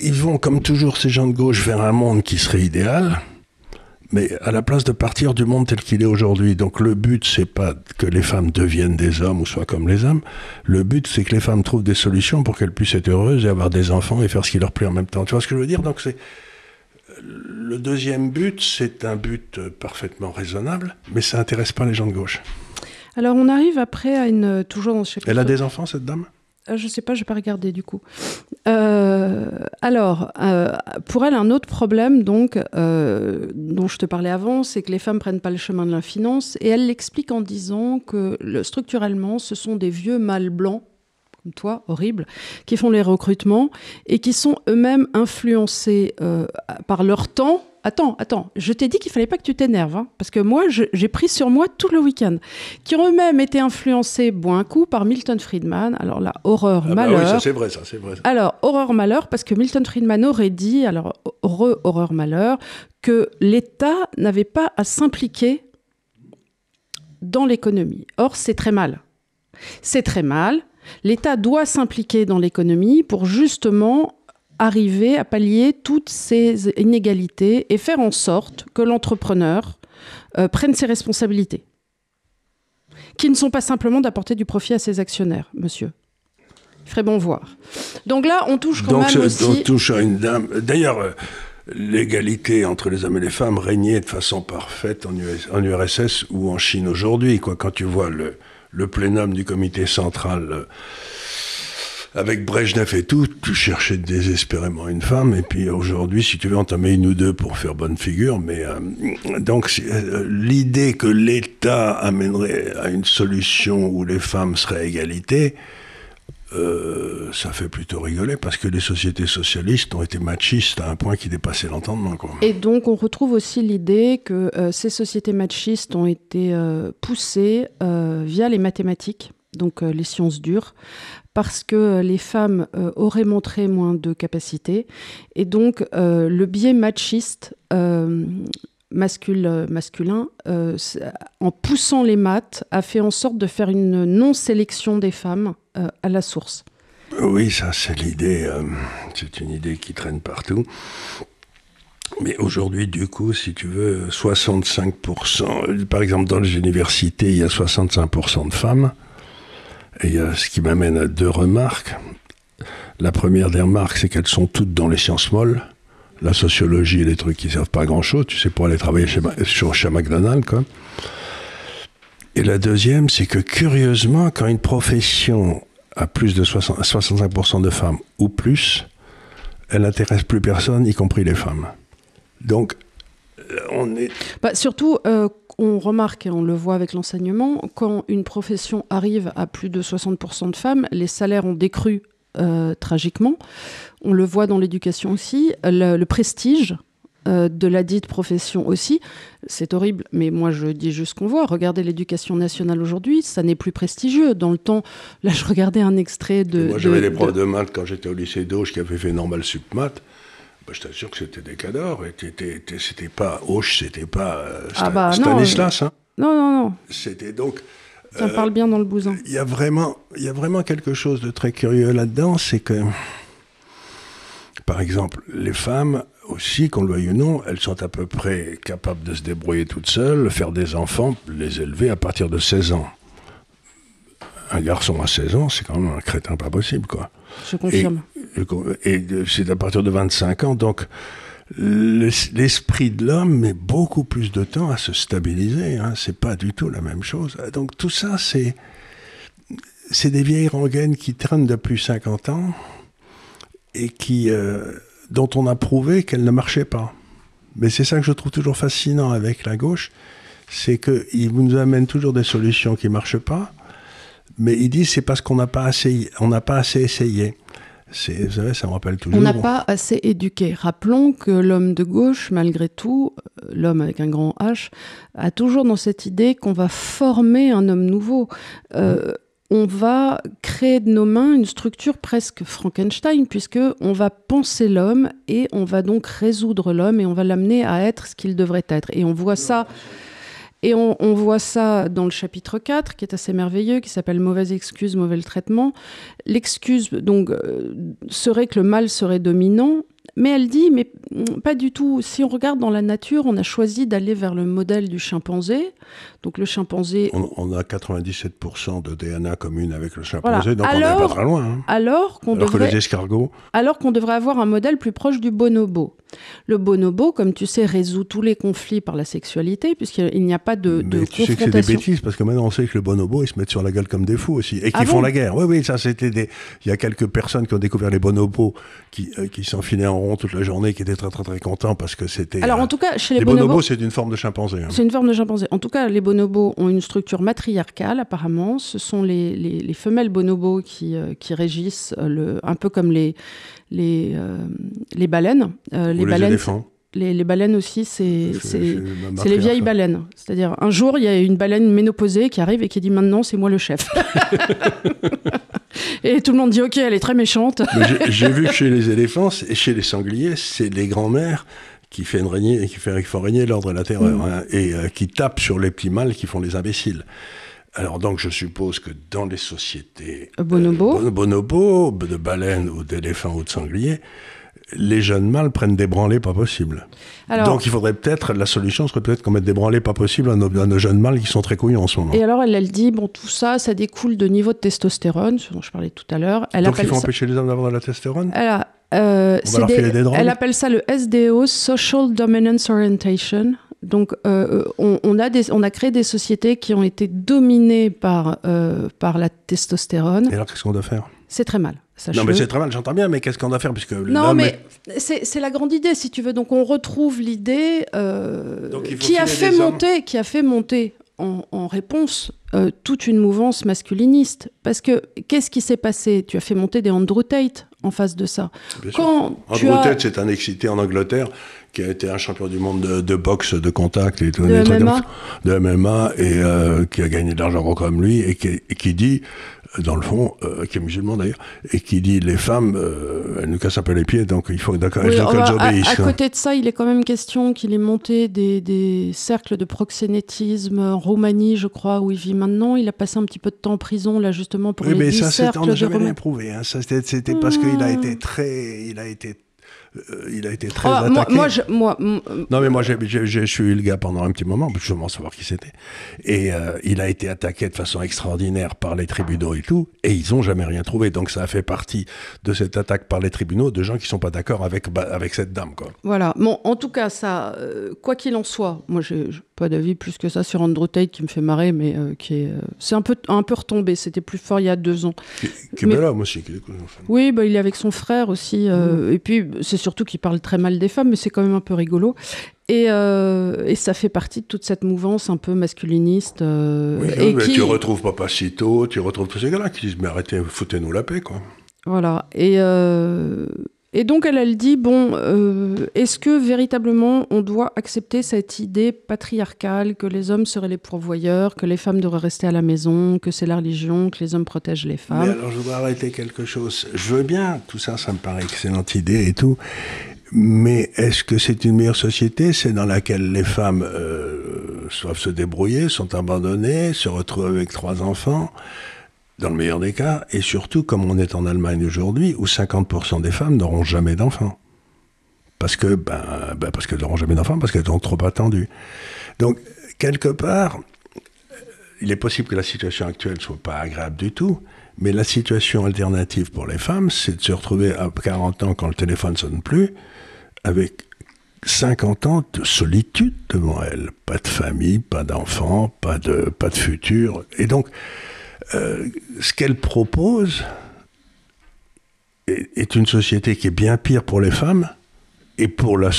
Ils vont, comme toujours, ces gens de gauche, vers un monde qui serait idéal, mais à la place de partir du monde tel qu'il est aujourd'hui. Donc, le but, c'est pas que les femmes deviennent des hommes ou soient comme les hommes. Le but, c'est que les femmes trouvent des solutions pour qu'elles puissent être heureuses et avoir des enfants et faire ce qui leur plaît en même temps. Tu vois ce que je veux dire ? Donc, c'est... Le deuxième but, c'est un but parfaitement raisonnable, mais ça n'intéresse pas les gens de gauche.
Alors, on arrive après à une... toujours dans ce chapitre...
Elle a des enfants, cette dame ?
Je ne sais pas, je n'ai pas regardé du coup. Pour elle, un autre problème donc, dont je te parlais avant, c'est que les femmes ne prennent pas le chemin de la finance. Et elle l'explique en disant que structurellement, ce sont des vieux mâles blancs, comme toi, horribles, qui font les recrutements et qui sont eux-mêmes influencés par leur temps. Attends, je t'ai dit qu'il ne fallait pas que tu t'énerves, hein, parce que moi, j'ai pris sur moi tout le week-end, qui ont eux-mêmes été influencés, un coup, par Milton Friedman. Alors là, horreur-malheur.
Oui, ça c'est vrai.
Alors, horreur-malheur, parce que Milton Friedman aurait dit, alors, horreur-malheur, que l'État n'avait pas à s'impliquer dans l'économie. Or, c'est très mal. C'est très mal. L'État doit s'impliquer dans l'économie pour justement arriver à pallier toutes ces inégalités et faire en sorte que l'entrepreneur prenne ses responsabilités, qui ne sont pas simplement d'apporter du profit à ses actionnaires, monsieur. Il ferait bon voir. Donc là, on touche quand même aussi...
On touche à une dame... D'ailleurs, l'égalité entre les hommes et les femmes régnait de façon parfaite en URSS ou en Chine aujourd'hui, quoi. Quand tu vois le plénum du comité central... avec Brejnev et tout, tu cherchais désespérément une femme, et puis aujourd'hui, si tu veux, on t'en met une ou deux pour faire bonne figure, mais donc l'idée que l'État amènerait à une solution où les femmes seraient à égalité, ça fait plutôt rigoler, parce que les sociétés socialistes ont été machistes à un point qui dépassait l'entendement, quoi.
Et donc, on retrouve aussi l'idée que ces sociétés machistes ont été poussées via les mathématiques, donc les sciences dures, parce que les femmes auraient montré moins de capacité. Et donc, le biais machiste masculin, en poussant les maths, a fait en sorte de faire une non-sélection des femmes à la source.
Oui, ça, c'est l'idée. C'est une idée qui traîne partout. Mais aujourd'hui, du coup, si tu veux, 65%... Par exemple, dans les universités, il y a 65% de femmes. Et ce qui m'amène à deux remarques. La première des remarques, c'est qu'elles sont toutes dans les sciences molles. La sociologie et les trucs qui servent pas à grand-chose, tu sais, pour aller travailler chez McDonald's, quoi. Et la deuxième, c'est que curieusement, quand une profession a plus de 65% de femmes ou plus, elle n'intéresse plus personne, y compris les femmes. Donc, on est...
surtout... on remarque, et on le voit avec l'enseignement, quand une profession arrive à plus de 60% de femmes, les salaires ont décru tragiquement. On le voit dans l'éducation aussi. Le prestige de la dite profession aussi. C'est horrible, mais moi je dis juste qu'on voit. Regardez l'éducation nationale aujourd'hui, ça n'est plus prestigieux. Dans le temps, là je regardais un extrait de...
Moi j'avais des profs de maths quand j'étais au lycée d'Auch qui avaient fait normal sup maths. Je t'assure que c'était des cadors, et c'était pas Auch, c'était pas Stanislas.
Non.
C'était donc...
Ça parle bien dans le bousin.
Il y a vraiment quelque chose de très curieux là-dedans, c'est que, par exemple, les femmes aussi, qu'on le veuille ou non, elles sont à peu près capables de se débrouiller toutes seules, faire des enfants, les élever à partir de 16 ans. Un garçon à 16 ans, c'est quand même un crétin pas possible, quoi.
Je confirme.
Et c'est à partir de 25 ans, donc l'esprit de l'homme met beaucoup plus de temps à se stabiliser, hein. C'est pas du tout la même chose. Donc tout ça, c'est des vieilles rengaines qui traînent depuis 50 ans et dont on a prouvé qu'elles ne marchaient pas. Mais c'est ça que je trouve toujours fascinant avec la gauche, c'est qu'ils nous amènent toujours des solutions qui ne marchent pas, mais ils disent c'est parce qu'on n'a pas assez essayé. Vous savez, ça me rappelle toujours...
On n'a pas assez éduqué. Rappelons que l'homme de gauche, malgré tout, l'homme avec un grand H, a toujours dans cette idée qu'on va former un homme nouveau. On va créer de nos mains une structure presque Frankenstein, puisqu'on va penser l'homme et on va donc résoudre l'homme et on va l'amener à être ce qu'il devrait être. Et on voit ça... Et on voit ça dans le chapitre 4, qui est assez merveilleux, qui s'appelle « Mauvaise excuse, mauvais traitement ». L'excuse, donc, serait que le mal serait dominant, mais elle dit, mais pas du tout. Si on regarde dans la nature, on a choisi d'aller vers le modèle du chimpanzé. Donc le chimpanzé...
On a 97% de DNA commune avec le chimpanzé, voilà. Donc on n'est pas très loin. Hein.
Alors
que les escargots...
Alors qu'on devrait avoir un modèle plus proche du bonobo. Le bonobo, comme tu sais, résout tous les conflits par la sexualité, puisqu'il n'y a pas de
confrontation.
Tu sais
que c'est des bêtises, parce que maintenant on sait que le bonobo, ils se mettent sur la gueule comme des fous aussi, et qui font la guerre. Oui, ça c'était Il y a quelques personnes qui ont découvert les bonobos, qui s'enfilaient en rond toute la journée, qui étaient très très très contents, parce que c'était...
Alors en tout cas, chez
les bonobos, c'est une forme de chimpanzé. Hein.
C'est une forme de chimpanzé. En tout cas, les bonobos ont une structure matriarcale, apparemment. Ce sont les femelles bonobos qui régissent, un peu comme les baleines.
Les éléphants.
Les baleines aussi, c'est les vieilles baleines. C'est-à-dire, un jour, il y a une baleine ménopausée qui arrive et qui dit « Maintenant, c'est moi le chef ». Et tout le monde dit « Ok, elle est très méchante ».
J'ai vu que chez les éléphants et chez les sangliers, c'est les grands-mères qui font régner l'ordre et la terreur, hein, et qui tapent sur les petits mâles qui font les imbéciles. Alors donc je suppose que dans les sociétés bonobos, de baleines ou d'éléphants ou de sangliers, les jeunes mâles prennent des branlées pas possibles. Alors, donc il faudrait peut-être, la solution serait peut-être qu'on mette des branlées pas possibles à nos jeunes mâles qui sont très couillons en ce moment.
Et alors elle dit, bon tout ça découle de niveau de testostérone, ce dont je parlais tout à l'heure.
Donc il faut empêcher les hommes d'avoir de la testostérone ?
Elle appelle ça le SDO, Social Dominance Orientation. Donc, on a créé des sociétés qui ont été dominées par la testostérone.
Et alors, qu'est-ce qu'on doit faire ?
C'est très mal.
Non, mais c'est très mal, j'entends bien, mais qu'est-ce qu'on doit faire puisque
non, mais c'est la grande idée, si tu veux. Donc, on retrouve l'idée qui a fait monter en réponse toute une mouvance masculiniste. Parce que, qu'est-ce qui s'est passé ? Tu as fait monter des Andrew Tate en face de ça.
Andrew Tate, c'est un excité en Angleterre qui a été un champion du monde de boxe, de contact, et tout, de MMA, et qui a gagné de l'argent comme lui, et qui dit, dans le fond, qui est musulman d'ailleurs, et qui dit les femmes, elles nous cassent un peu les pieds, donc il faut qu'elles obéissent.
À côté de ça, il est quand même question qu'il ait monté des cercles de proxénétisme en Roumanie, je crois, où il vit maintenant. Il a passé un petit peu de temps en prison, là, justement, pour les 10 cercles de Roumanie.
On n'a jamais rien prouvé. Hein. Ça, c'était parce qu'il a été très... Il a été très attaqué. Non, mais moi, je suis eu le gars pendant un petit moment, je veux savoir qui c'était. Et il a été attaqué de façon extraordinaire par les tribunaux et tout, et ils n'ont jamais rien trouvé. Donc ça a fait partie de cette attaque par les tribunaux de gens qui ne sont pas d'accord avec cette dame, quoi.
Voilà. Bon, en tout cas, ça, quoi qu'il en soit, moi, j'ai pas d'avis plus que ça sur Andrew Tate qui me fait marrer, mais c'est un peu retombé. C'était plus fort il y a 2 ans.
Qui est bel homme aussi.
Oui, il est avec son frère aussi. Et puis, c'est surtout qu'il parle très mal des femmes, mais c'est quand même un peu rigolo. Et ça fait partie de toute cette mouvance un peu masculiniste.
Tu retrouves Papacito, tu retrouves tous ces gars-là qui disent « Mais arrêtez, foutez-nous la paix, quoi. »
Voilà. Et donc, elle dit, est-ce que véritablement on doit accepter cette idée patriarcale que les hommes seraient les pourvoyeurs, que les femmes devraient rester à la maison, que c'est la religion, que les hommes protègent les femmes ?
Mais alors, je voudrais arrêter quelque chose. Je veux bien, tout ça, ça me paraît excellente idée et tout. Mais est-ce que c'est une meilleure société ? C'est dans laquelle les femmes doivent se débrouiller, sont abandonnées, se retrouvent avec 3 enfants, dans le meilleur des cas, et surtout, comme on est en Allemagne aujourd'hui, où 50% des femmes n'auront jamais d'enfants. Parce qu'elles n'auront jamais d'enfants, parce qu'elles sont trop attendues. Donc, quelque part, il est possible que la situation actuelle ne soit pas agréable du tout, mais la situation alternative pour les femmes, c'est de se retrouver à 40 ans, quand le téléphone ne sonne plus, avec 50 ans de solitude devant elles. Pas de famille, pas d'enfants, pas de futur. Et donc, ce qu'elle propose est une société qui est bien pire pour les femmes et pour la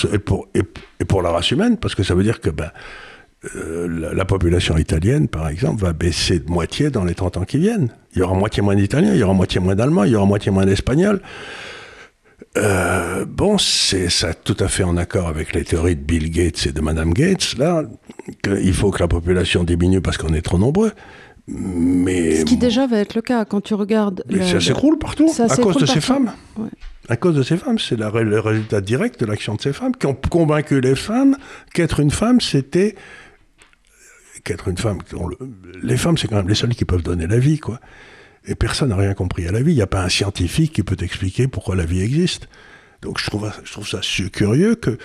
race humaine, parce que ça veut dire que la population italienne, par exemple, va baisser de moitié dans les 30 ans qui viennent. Il y aura moitié moins d'Italiens, il y aura moitié moins d'Allemands, il y aura moitié moins d'Espagnols. C'est ça tout à fait en accord avec les théories de Bill Gates et de Madame Gates, là, qu'il faut que la population diminue parce qu'on est trop nombreux. Mais...
Ce qui déjà va être le cas quand tu regardes...
Mais ça s'écroule partout, à cause de ces femmes.
Ouais.
À cause de ces femmes, c'est le résultat direct de l'action de ces femmes qui ont convaincu les femmes qu'être une femme, c'était... Les femmes, c'est quand même les seules qui peuvent donner la vie, quoi. Et personne n'a rien compris à la vie. Il n'y a pas un scientifique qui peut expliquer pourquoi la vie existe. Donc je trouve ça curieux que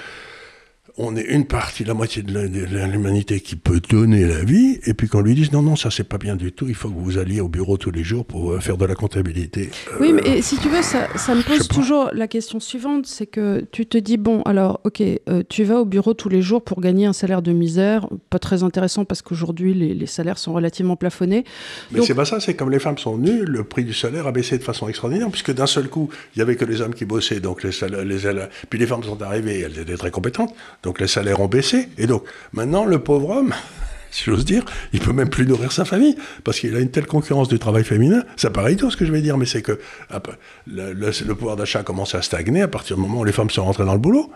on est une partie, la moitié de l'humanité qui peut donner la vie, et puis qu'on lui dise non, ça c'est pas bien du tout, il faut que vous alliez au bureau tous les jours pour faire de la comptabilité.
Oui, mais si tu veux, ça me pose toujours la question suivante, c'est que tu te dis, bon, alors, ok, tu vas au bureau tous les jours pour gagner un salaire de misère, pas très intéressant parce qu'aujourd'hui les salaires sont relativement plafonnés.
Mais donc, c'est pas ça, c'est comme les femmes sont nues, le prix du salaire a baissé de façon extraordinaire, puisque d'un seul coup, il y avait que les hommes qui bossaient, donc puis les femmes sont arrivées, elles étaient très compétentes. Donc les salaires ont baissé, et donc maintenant le pauvre homme, si j'ose dire, il peut même plus nourrir sa famille, parce qu'il a une telle concurrence du travail féminin. Ça paraît tout ce que je vais dire, mais c'est que le pouvoir d'achat a commencé à stagner à partir du moment où les femmes sont rentrées dans le boulot.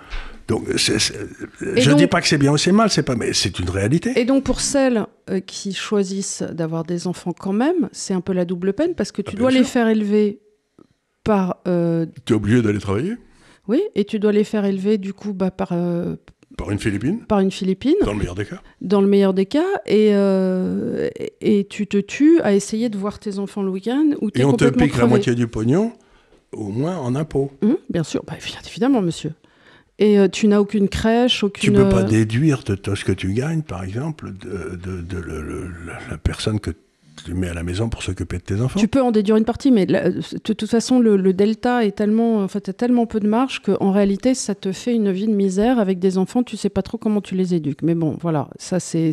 Donc je ne dis pas que c'est bien ou c'est mal, mais c'est une réalité.
Et donc pour celles qui choisissent d'avoir des enfants quand même, c'est un peu la double peine, parce que tu dois les faire élever par...
Tu es obligé d'aller travailler ?
Oui, et tu dois les faire élever du coup par
Par une Philippine,
par une Philippine,
dans le meilleur des cas.
dans le meilleur des cas, et tu te tues à essayer de voir tes enfants le week-end où tu
Et
es
on te
complètement
pique la
crevé.
moitié du pognon, au moins en impôts.
Bien sûr, bien évidemment, monsieur. Et tu n'as aucune crèche,
Tu
aucune...
peux pas déduire de ce que tu gagnes, par exemple, la personne que tu mets à la maison pour s'occuper de tes enfants.
Tu peux en déduire une partie, mais de toute façon, le delta est tellement... En fait, t'as tellement peu de marge qu'en réalité, ça te fait une vie de misère avec des enfants, tu sais pas trop comment tu les éduques. Mais bon, voilà, ça c'est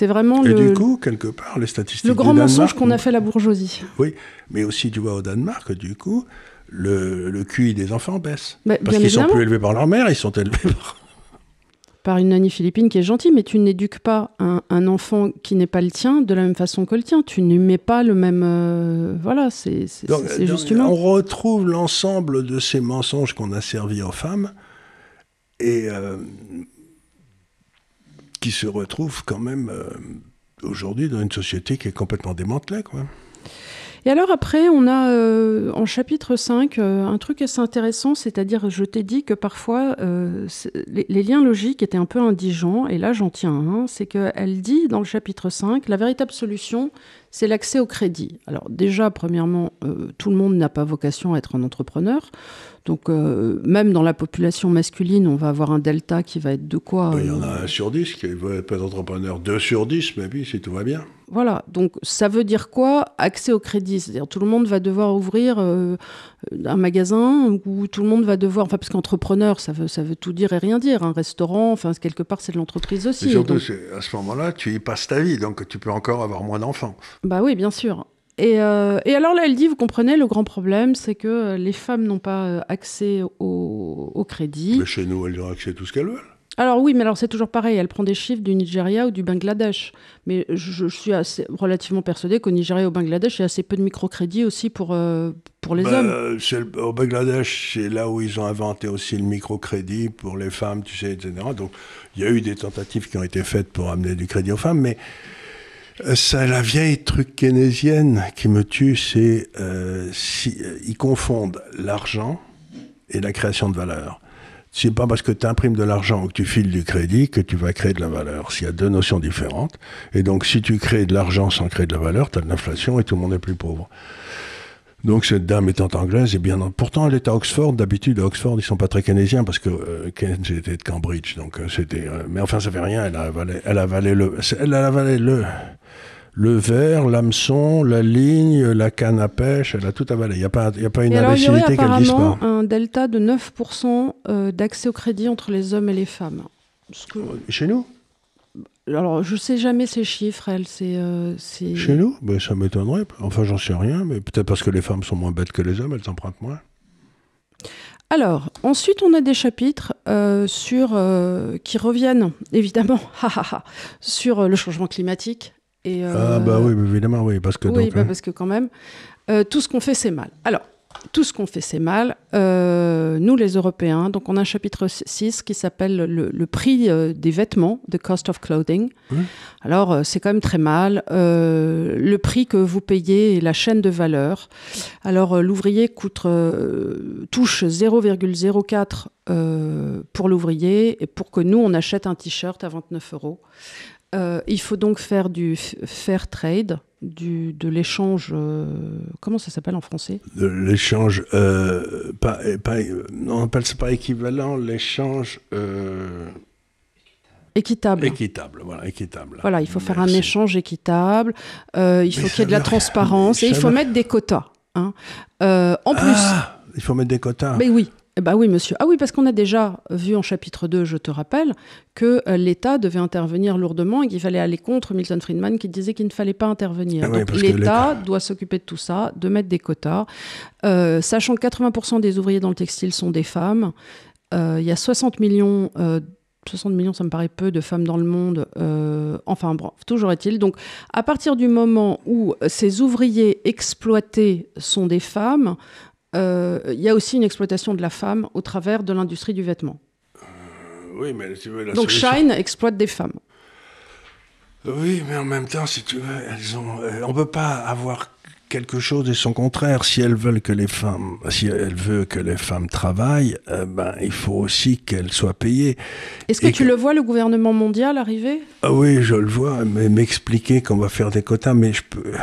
vraiment
Et
le...
du coup, quelque part, les statistiques
Le grand
du Danemark,
mensonge qu'on a fait la bourgeoisie.
Oui, mais aussi, tu vois, au Danemark, du coup, le QI des enfants baisse.
Bah,
Parce
bien
qu'ils sont
évidemment.
plus élevés par leur mère, ils sont élevés
Par une nanny philippine qui est gentille, mais tu n'éduques pas un enfant qui n'est pas le tien de la même façon que le tien. Tu ne mets pas le même... voilà, c'est juste humain.
On retrouve l'ensemble de ces mensonges qu'on a servis aux femmes et qui se retrouvent quand même aujourd'hui dans une société qui est complètement démantelée, quoi.
Et alors après, on a en chapitre 5 un truc assez intéressant, c'est-à-dire, je t'ai dit que parfois, les liens logiques étaient un peu indigents, et là j'en tiens un, c'est qu'elle dit dans le chapitre 5, la véritable solution, c'est l'accès au crédit. Alors déjà, premièrement, tout le monde n'a pas vocation à être un entrepreneur, donc même dans la population masculine, on va avoir un delta qui va être de quoi
Il y en a 1 sur 10 qui veut être entrepreneur, 2 sur 10, mais puis si tout va bien.
Voilà, donc ça veut dire quoi? Accès au crédit, c'est-à-dire tout le monde va devoir ouvrir un magasin où tout le monde va devoir, enfin parce qu'entrepreneur, ça veut tout dire et rien dire, un restaurant, enfin quelque part c'est de l'entreprise aussi.
Et surtout,
donc...
à ce moment-là, tu y passes ta vie, donc tu peux encore avoir moins d'enfants.
Bah oui, bien sûr. Et alors là, elle dit, vous comprenez, le grand problème, c'est que les femmes n'ont pas accès au crédit.
Mais chez nous, elles ont accès à tout ce qu'elles veulent.
Alors oui, mais alors c'est toujours pareil, elle prend des chiffres du Nigeria ou du Bangladesh. Mais je suis relativement persuadée qu'au Nigeria et au Bangladesh, il y a assez peu de microcrédits aussi pour les hommes.
Au Bangladesh, c'est là où ils ont inventé aussi le microcrédit pour les femmes, tu sais, etc. Donc il y a eu des tentatives qui ont été faites pour amener du crédit aux femmes, mais c'est la vieille truc keynésienne qui me tue, c'est ils confondent l'argent et la création de valeur. C'est pas parce que tu imprimes de l'argent ou que tu files du crédit que tu vas créer de la valeur. S'il y a deux notions différentes. Et donc, si tu crées de l'argent sans créer de la valeur, tu as de l'inflation et tout le monde est plus pauvre. Donc, cette dame étant anglaise, et bien, pourtant, elle est à Oxford. D'habitude, à Oxford, ils sont pas très keynésiens parce que Keynes était de Cambridge. Donc, c'était, mais enfin, ça fait rien. Elle a avalé le verre, l'hameçon, la ligne, la canne à pêche, elle a tout avalé. Il n'y a pas une imbécilité qu'elle dise pas.
Il y aurait apparemment un delta de 9% d'accès au crédit entre les hommes et les femmes.
Chez nous ?
Alors, je ne sais jamais ces chiffres, elle.
Chez nous ? Ben, ça m'étonnerait. Enfin, j'en sais rien, mais peut-être parce que les femmes sont moins bêtes que les hommes, elles empruntent moins.
Alors, ensuite, on a des chapitres qui reviennent, évidemment, sur le changement climatique.
Ah bah oui, évidemment, oui, parce que...
Oui, parce que quand même, tout ce qu'on fait, c'est mal. Alors, tout ce qu'on fait, c'est mal. Nous, les Européens, donc on a un chapitre 6 qui s'appelle le prix des vêtements, the cost of clothing. Alors, c'est quand même très mal. Le prix que vous payez et la chaîne de valeur. Alors, l'ouvrier touche 0,04 pour l'ouvrier et pour que nous, on achète un t-shirt à 29 €. Il faut donc faire du fair trade, de l'échange... comment ça s'appelle en français ?
De l'échange... on appelle ça pas équivalent, l'échange...
Équitable.
Voilà,
il faut faire un échange équitable, il faut qu'il y ait de la transparence et il faut mettre des quotas. Hein. En plus...
il faut mettre des quotas.
Mais oui. Bah oui, monsieur. Ah oui, parce qu'on a déjà vu en chapitre 2, je te rappelle, que l'État devait intervenir lourdement et qu'il fallait aller contre Milton Friedman qui disait qu'il ne fallait pas intervenir.
Oui,
donc l'État doit s'occuper de tout ça, de mettre des quotas. Sachant que 80% des ouvriers dans le textile sont des femmes, il y a 60 millions... 60 millions, ça me paraît peu de femmes dans le monde. Enfin, bref, toujours est-il. Donc, à partir du moment où ces ouvriers exploités sont des femmes, il y a aussi une exploitation de la femme au travers de l'industrie du vêtement.
Oui, mais si tu veux,
donc Shine exploite des femmes.
Oui, mais en même temps, si tu veux, on ne peut pas avoir quelque chose et son contraire. Si elle veut que les femmes travaillent, il faut aussi qu'elles soient payées.
Est-ce que tu le vois, le gouvernement mondial arriver?
Ah oui, je le vois, mais m'expliquer qu'on va faire des quotas, mais je peux...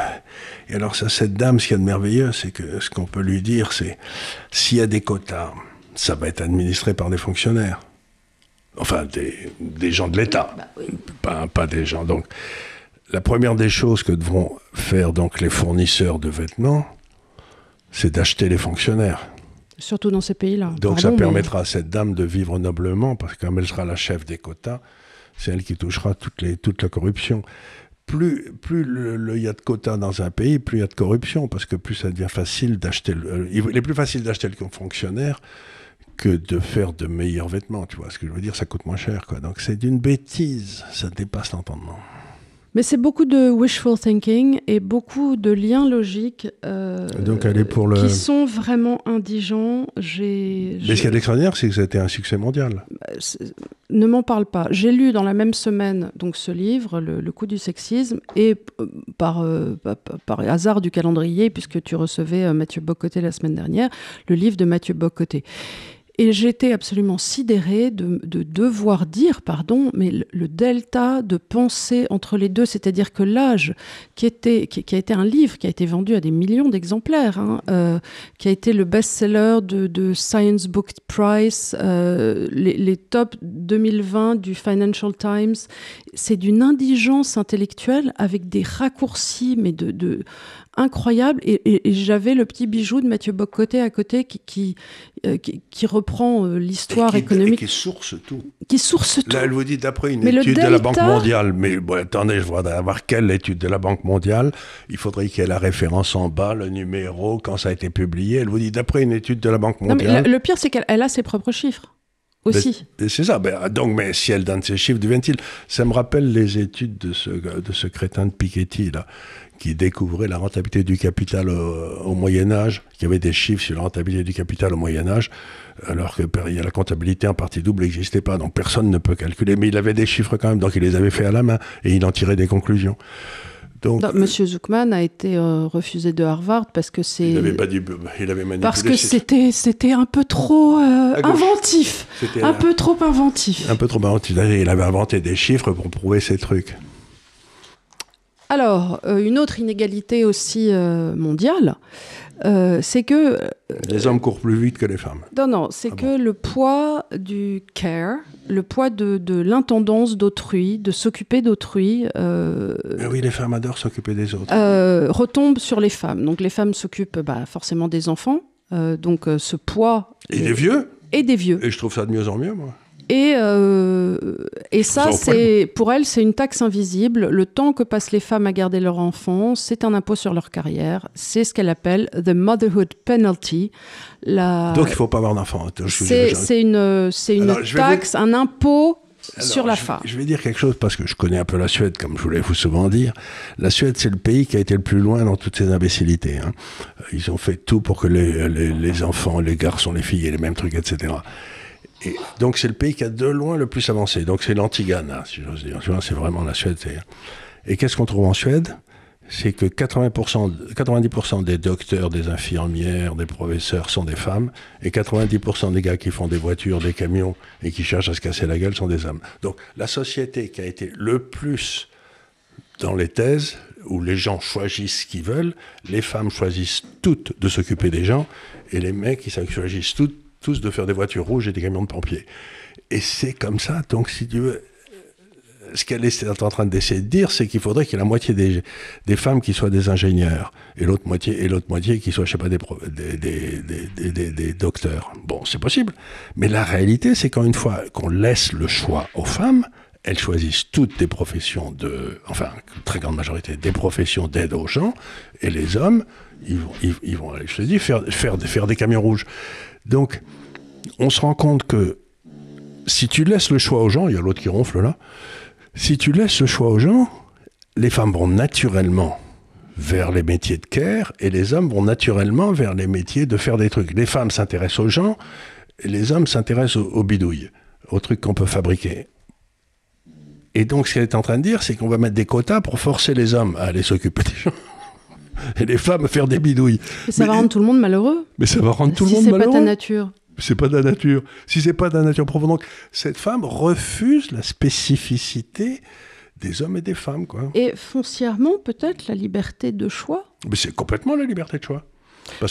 Et alors ça, cette dame, ce qu'il y a de merveilleux, c'est que ce qu'on peut lui dire, c'est s'il y a des quotas, ça va être administré par des fonctionnaires. Enfin, des gens de l'État, oui. pas des gens. Donc, la première des choses que devront faire donc les fournisseurs de vêtements, c'est d'acheter les fonctionnaires.
Surtout dans ces pays-là.
Donc ça permettra à cette dame de vivre noblement, parce que comme elle sera la chef des quotas, c'est elle qui touchera toute la corruption. Plus il y a de quotas dans un pays, plus il y a de corruption, parce que plus ça devient facile d'acheter... il est plus facile d'acheter le fonctionnaire que de faire de meilleurs vêtements, tu vois. Ce que je veux dire, ça coûte moins cher, quoi. Donc c'est d'une bêtise, ça dépasse l'entendement.
Mais c'est beaucoup de wishful thinking et beaucoup de liens logiques
donc, elle est pour
qui sont vraiment indigents.
Mais ce qui est extraordinaire, c'est que ça a été un succès mondial.
Ne m'en parle pas. J'ai lu dans la même semaine donc, ce livre, Le coût du sexisme, et par hasard du calendrier, puisque tu recevais Mathieu Bock-Côté la semaine dernière, le livre de Mathieu Bock-Côté. Et j'étais absolument sidérée de devoir dire, mais le delta de pensée entre les deux, c'est-à-dire que l'âge, qui a été un livre qui a été vendu à des millions d'exemplaires, qui a été le best-seller de Science Book Prize, les top 2020 du Financial Times, c'est d'une indigence intellectuelle avec des raccourcis, mais incroyable, et j'avais le petit bijou de Mathieu Bock-Côté à côté qui reprend l'histoire économique.
Et qui source tout.
Qui source tout.
Là, elle vous dit, d'après une étude de la Banque mondiale, mais bon, attendez, je voudrais avoir quelle étude de la Banque mondiale, il faudrait qu'il y ait la référence en bas, le numéro, quand ça a été publié. Elle vous dit, d'après une étude de la Banque mondiale...
Non, mais le pire, c'est qu'elle a ses propres chiffres. Aussi.
C'est ça. Donc, mais si elle donne ces chiffres, deviennent-ils... Ça me rappelle les études de ce crétin de Piketty, là, qui découvrait la rentabilité du capital au Moyen-Âge, qui avait des chiffres sur la rentabilité du capital au Moyen-Âge, alors que la comptabilité en partie double n'existait pas, donc personne ne peut calculer. Mais il avait des chiffres quand même, donc il les avait fait à la main, et il en tirait des conclusions. Donc,
Monsieur Zuckman a été refusé de Harvard parce que c'est...
Il avait manipulé.
Parce que c'était un peu trop inventif. Un peu trop inventif.
Il avait inventé des chiffres pour prouver ces trucs.
Alors, une autre inégalité aussi mondiale, c'est que...
les hommes courent plus vite que les femmes.
Non, c'est que le poids du care, le poids de l'intendance d'autrui, de s'occuper d'autrui...
oui, les femmes adorent s'occuper des autres.
Retombe sur les femmes. Donc les femmes s'occupent forcément des enfants, donc ce poids...
Et des vieux.
Et des vieux.
Et je trouve ça de mieux en mieux, moi.
Et ça, pour elles, c'est une taxe invisible. Le temps que passent les femmes à garder leur enfant, c'est un impôt sur leur carrière. C'est ce qu'elle appelle the motherhood penalty.
Donc, il ne faut pas avoir d'enfant.
C'est une taxe, un impôt sur la femme.
Je vais dire quelque chose, parce que je connais un peu la Suède, comme je voulais vous souvent dire. La Suède, c'est le pays qui a été le plus loin dans toutes ces imbécilités. Hein. Ils ont fait tout pour que les enfants, les garçons, les filles aient les mêmes trucs, etc. Et donc c'est le pays qui a de loin le plus avancé. Donc c'est l'Antigone, si j'ose dire. C'est vraiment la Suède. Et qu'est-ce qu'on trouve en Suède ? C'est que 90% des docteurs, des infirmières, des professeurs sont des femmes, et 90% des gars qui font des voitures, des camions, et qui cherchent à se casser la gueule sont des hommes. Donc la société qui a été le plus dans les thèses, où les gens choisissent ce qu'ils veulent, les femmes choisissent toutes de s'occuper des gens, et les mecs ils choisissent tous de faire des voitures rouges et des camions de pompiers. Et c'est comme ça, donc si tu veux, ce qu'elle est en train d'essayer de dire, c'est qu'il faudrait qu'il y ait la moitié des femmes qui soient des ingénieurs, et l'autre moitié qui soient, je sais pas, des docteurs. Bon, c'est possible, mais la réalité, c'est qu'une fois qu'on laisse le choix aux femmes, elles choisissent toutes des professions une très grande majorité, des professions d'aide aux gens, et les hommes, ils vont aller, je te dis, faire des camions rouges. Donc, on se rend compte que si tu laisses le choix aux gens, il y a l'autre qui ronfle là, si tu laisses le choix aux gens, les femmes vont naturellement vers les métiers de care et les hommes vont naturellement vers les métiers de faire des trucs. Les femmes s'intéressent aux gens et les hommes s'intéressent aux bidouilles, aux trucs qu'on peut fabriquer. Et donc, ce qu'elle est en train de dire, c'est qu'on va mettre des quotas pour forcer les hommes à aller s'occuper des gens. et les femmes à faire des bidouilles.
Et ça va rendre tout le monde malheureux.
Mais ça va rendre tout le monde
Si c'est
malheureux.
pas ta nature.
C'est pas de la nature. Si c'est pas de la nature profonde, donc cette femme refuse la spécificité des hommes et des femmes, quoi.
Et foncièrement, peut-être, la liberté de choix.
Mais c'est complètement la liberté de choix.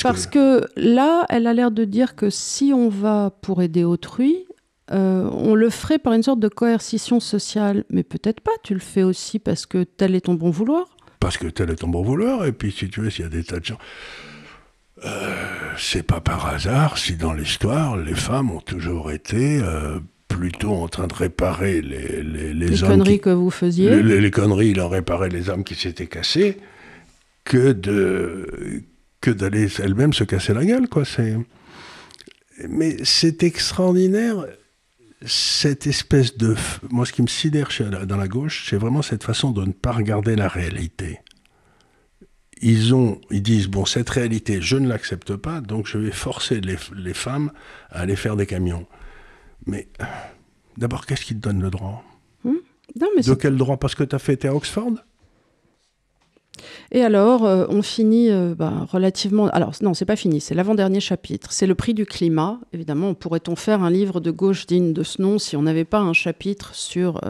Parce que là, elle a l'air de dire que si on va pour aider autrui, on le ferait par une sorte de coercition sociale. Mais peut-être pas, tu le fais aussi parce que tel est ton bon vouloir.
Parce que tel est ton bon vouloir, et puis si tu veux, s'il y a des tas de gens... c'est pas par hasard si dans l'histoire, les femmes ont toujours été plutôt en train de réparer les hommes
conneries que vous faisiez.
Les conneries, il en réparait les hommes qui s'étaient cassés, que d'aller elles-mêmes se casser la gueule, quoi. Mais c'est extraordinaire, cette espèce de... Moi, ce qui me sidère dans la gauche, c'est vraiment cette façon de ne pas regarder la réalité. Ils disent, bon, cette réalité, je ne l'accepte pas, donc je vais forcer les femmes à aller faire des camions. Mais d'abord, qu'est-ce qui te donne le droit ?
Non, mais
de quel droit ? Parce que tu as fait à Oxford ?
Et alors, on finit relativement... Alors, non, c'est pas fini, c'est l'avant-dernier chapitre. C'est le prix du climat. Évidemment, pourrait-on faire un livre de gauche digne de ce nom si on n'avait pas un chapitre sur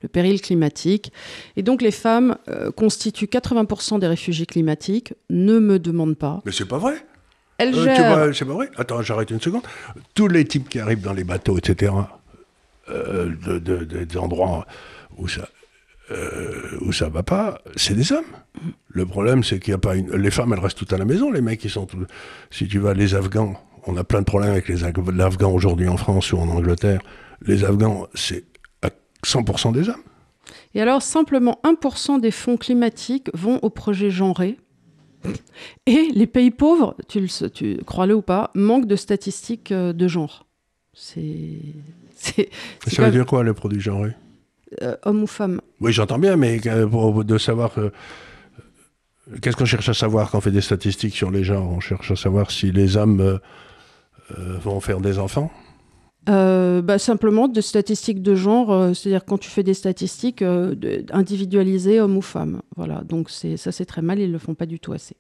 le péril climatique. Et donc, les femmes constituent 80% des réfugiés climatiques. Ne me demande pas.
Mais c'est pas vrai.
Elles gèrent...
C'est pas vrai. Attends, j'arrête une seconde. Tous les types qui arrivent dans les bateaux, etc., des endroits où ça va pas, c'est des hommes. Le problème, c'est qu'il y a pas les femmes, elles restent toutes à la maison. Les mecs, ils sont tous... Si tu vas, les Afghans, on a plein de problèmes avec les Afghans aujourd'hui en France ou en Angleterre. Les Afghans, c'est à 100% des hommes.
Et alors, simplement 1% des fonds climatiques vont au projet genré. Et les pays pauvres, tu crois-le ou pas, manquent de statistiques de genre. Ça
veut dire quoi, le produit genré ?
Homme ou femme.
Oui, j'entends bien, mais de savoir... qu'est-ce qu'on cherche à savoir quand on fait des statistiques sur les genres ? On cherche à savoir si les hommes vont faire des enfants ?
Simplement des statistiques de genre, c'est-à-dire quand tu fais des statistiques individualisées, homme ou femme. Voilà, donc ça c'est très mal, ils ne le font pas du tout assez.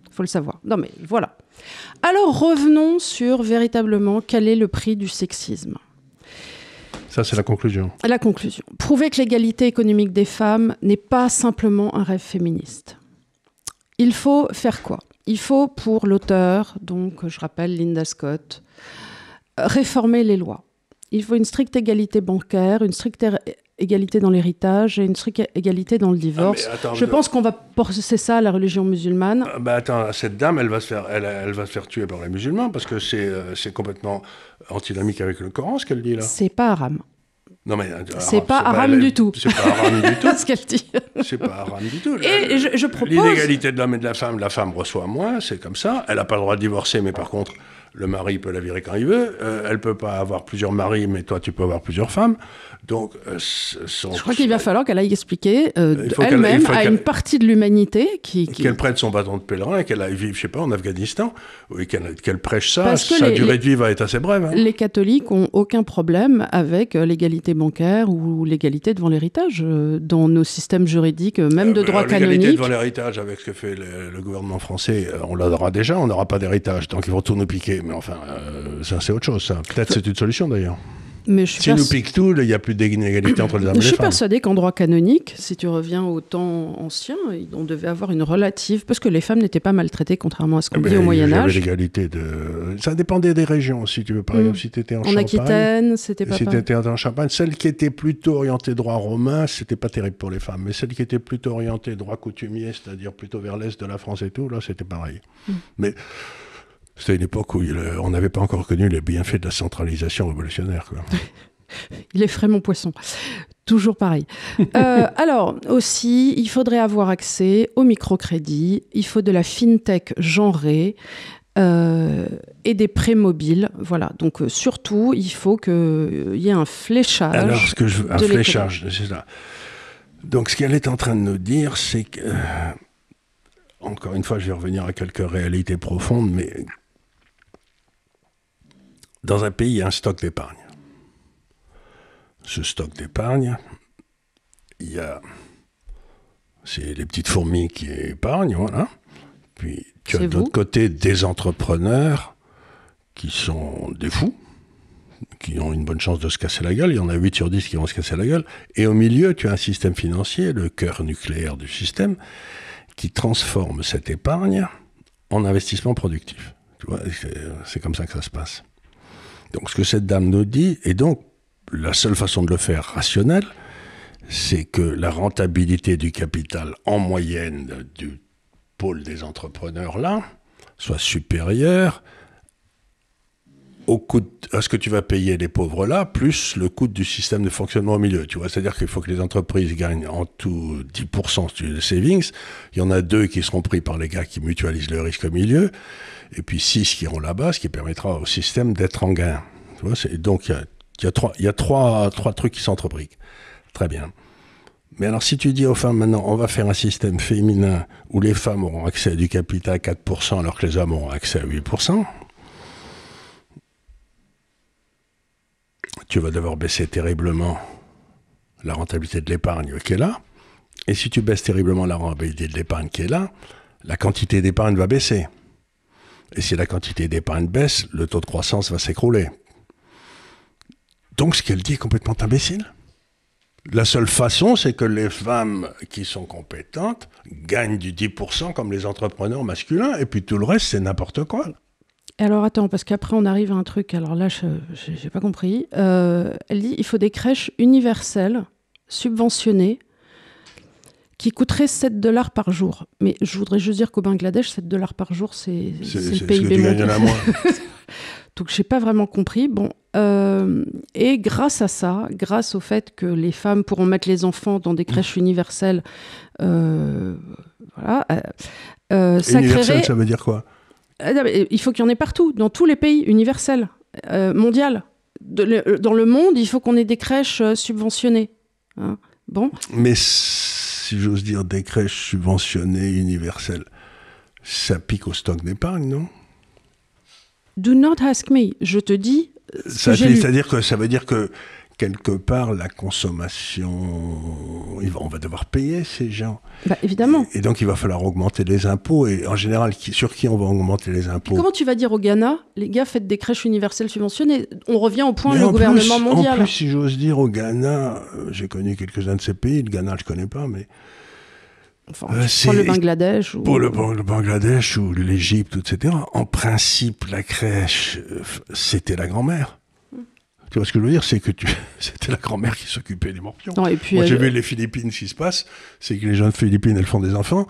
Il faut le savoir. Non mais voilà. Alors revenons sur véritablement quel est le prix du sexisme.
Ça, c'est la conclusion.
La conclusion. Prouver que l'égalité économique des femmes n'est pas simplement un rêve féministe. Il faut faire quoi ? Il faut, pour l'auteur, donc je rappelle Linda Scott, réformer les lois. Il faut une stricte égalité bancaire, une stricte égalité dans l'héritage et une stricte égalité dans le divorce. Je pense qu'on va penser ça à la religion musulmane.
Cette dame, elle va se faire tuer par les musulmans parce que c'est complètement antinomique avec le Coran, ce qu'elle dit là.
C'est pas haram.
Non mais
c'est pas haram du tout.
C'est pas haram du tout.
Ce qu'elle dit.
C'est pas haram du tout.
Et je propose...
L'inégalité de l'homme et de la femme reçoit moins, c'est comme ça. Elle n'a pas le droit de divorcer, mais par contre, le mari peut la virer quand il veut. Elle peut pas avoir plusieurs maris, mais toi, tu peux avoir plusieurs femmes. Donc,
je crois qu'il va falloir qu'elle aille expliquer elle-même à une partie de l'humanité
qu'elle prenne son bâton de pèlerin et qu'elle aille vivre, je sais pas, en Afghanistan, et qu'elle prêche ça. Sa durée de vie va être assez brève. Hein.
Les catholiques ont aucun problème avec l'égalité bancaire ou l'égalité devant l'héritage dans nos systèmes juridiques, même de droit canonique.
L'égalité devant l'héritage, avec ce que fait le gouvernement français, on l'aura déjà, on n'aura pas d'héritage, donc ils vont tout nous piquer. Mais enfin, ça c'est autre chose, ça. Peut-être c'est une solution d'ailleurs.
Mais
si nous piquent tout, il n'y a plus d'inégalité entre les hommes et les femmes.
Je suis persuadée qu'en droit canonique, si tu reviens au temps ancien, on devait avoir une relative... Parce que les femmes n'étaient pas maltraitées, contrairement à ce qu'on dit au Moyen-Âge.
L'égalité Ça dépendait des régions, si tu veux. Par exemple, si tu étais en Champagne...
En Aquitaine, c'était pas...
Si tu étais en Champagne, celle qui était plutôt orientée droit romain, c'était pas terrible pour les femmes. Mais celle qui était plutôt orientée droit coutumier, c'est-à-dire plutôt vers l'est de la France et tout, là, c'était pareil. Mais... C'était une époque où on n'avait pas encore connu les bienfaits de la centralisation révolutionnaire. Quoi.
Il effraie mon poisson. Toujours pareil. Alors, aussi, il faudrait avoir accès au microcrédit. Il faut de la fintech genrée et des prêts mobiles. Voilà. Donc, surtout, il faut qu'il y ait un fléchage.
Alors, un fléchage, c'est ça. Donc, ce qu'elle est en train de nous dire, c'est que... encore une fois, je vais revenir à quelques réalités profondes, mais... Dans un pays, il y a un stock d'épargne. Ce stock d'épargne, c'est les petites fourmis qui épargnent, voilà. Puis tu as de l'autre côté des entrepreneurs qui sont des fous, qui ont une bonne chance de se casser la gueule. Il y en a 8 sur 10 qui vont se casser la gueule. Et au milieu, tu as un système financier, le cœur nucléaire du système, qui transforme cette épargne en investissement productif. Tu vois, c'est comme ça que ça se passe. Donc ce que cette dame nous dit, et donc la seule façon de le faire rationnel, c'est que la rentabilité du capital en moyenne du pôle des entrepreneurs là soit supérieure au coût à ce que tu vas payer les pauvres là, plus le coût du système de fonctionnement au milieu. Tu vois, c'est-à-dire qu'il faut que les entreprises gagnent en tout 10% de savings. Il y en a 2 qui seront pris par les gars qui mutualisent le risque au milieu, et puis 6 qui iront là-bas, ce qui permettra au système d'être en gain. Tu vois, donc il y a trois trucs qui s'entrebriquent. Très bien. Mais alors si tu dis aux femmes maintenant, on va faire un système féminin où les femmes auront accès à du capital à 4% alors que les hommes auront accès à 8%, tu vas devoir baisser terriblement la rentabilité de l'épargne qui est là. Et si tu baisses terriblement la rentabilité de l'épargne qui est là, la quantité d'épargne va baisser. Et si la quantité d'épargne baisse, le taux de croissance va s'écrouler. Donc ce qu'elle dit est complètement imbécile. La seule façon, c'est que les femmes qui sont compétentes gagnent du 10% comme les entrepreneurs masculins, et puis tout le reste, c'est n'importe quoi.
Alors attends, parce qu'après on arrive à un truc, alors là je n'ai pas compris. Elle dit il faut des crèches universelles, subventionnées, qui coûteraient $7 par jour. Mais je voudrais juste dire qu'au Bangladesh, $7 par jour, c'est le PIB mondial. Donc je n'ai pas vraiment compris. Bon, et grâce à ça, grâce au fait que les femmes pourront mettre les enfants dans des crèches universelles, voilà, ça
universelle, ça veut dire quoi?
Il faut qu'il y en ait partout, dans tous les pays, universels, mondial. Dans le monde, il faut qu'on ait des crèches subventionnées. Hein, bon.
Mais si j'ose dire, des crèches subventionnées, universelles, ça pique au stock d'épargne, non?
Do not ask me. Je te dis.
C'est-à-dire que ça veut dire que quelque part la consommation, on va devoir payer ces gens.
Bah, évidemment.
Et donc il va falloir augmenter les impôts. Et en général, sur qui on va augmenter les impôts?
Comment tu vas dire au Ghana, les gars, faites des crèches universelles subventionnées? On revient au point, le gouvernement mondial.
En plus, si j'ose dire, au Ghana, j'ai connu quelques-uns de ces pays. Le Ghana, je ne connais pas, mais.
Enfin, pour le Bangladesh.
Pour le Bangladesh ou l'Égypte, etc. En principe, la crèche, c'était la grand-mère. Tu vois ce que je veux dire? C'est que c'était la grand-mère qui s'occupait des morpions.
Non, et puis
moi, j'ai vu les Philippines, ce qui se passe, c'est que les jeunes Philippines, elles font des enfants,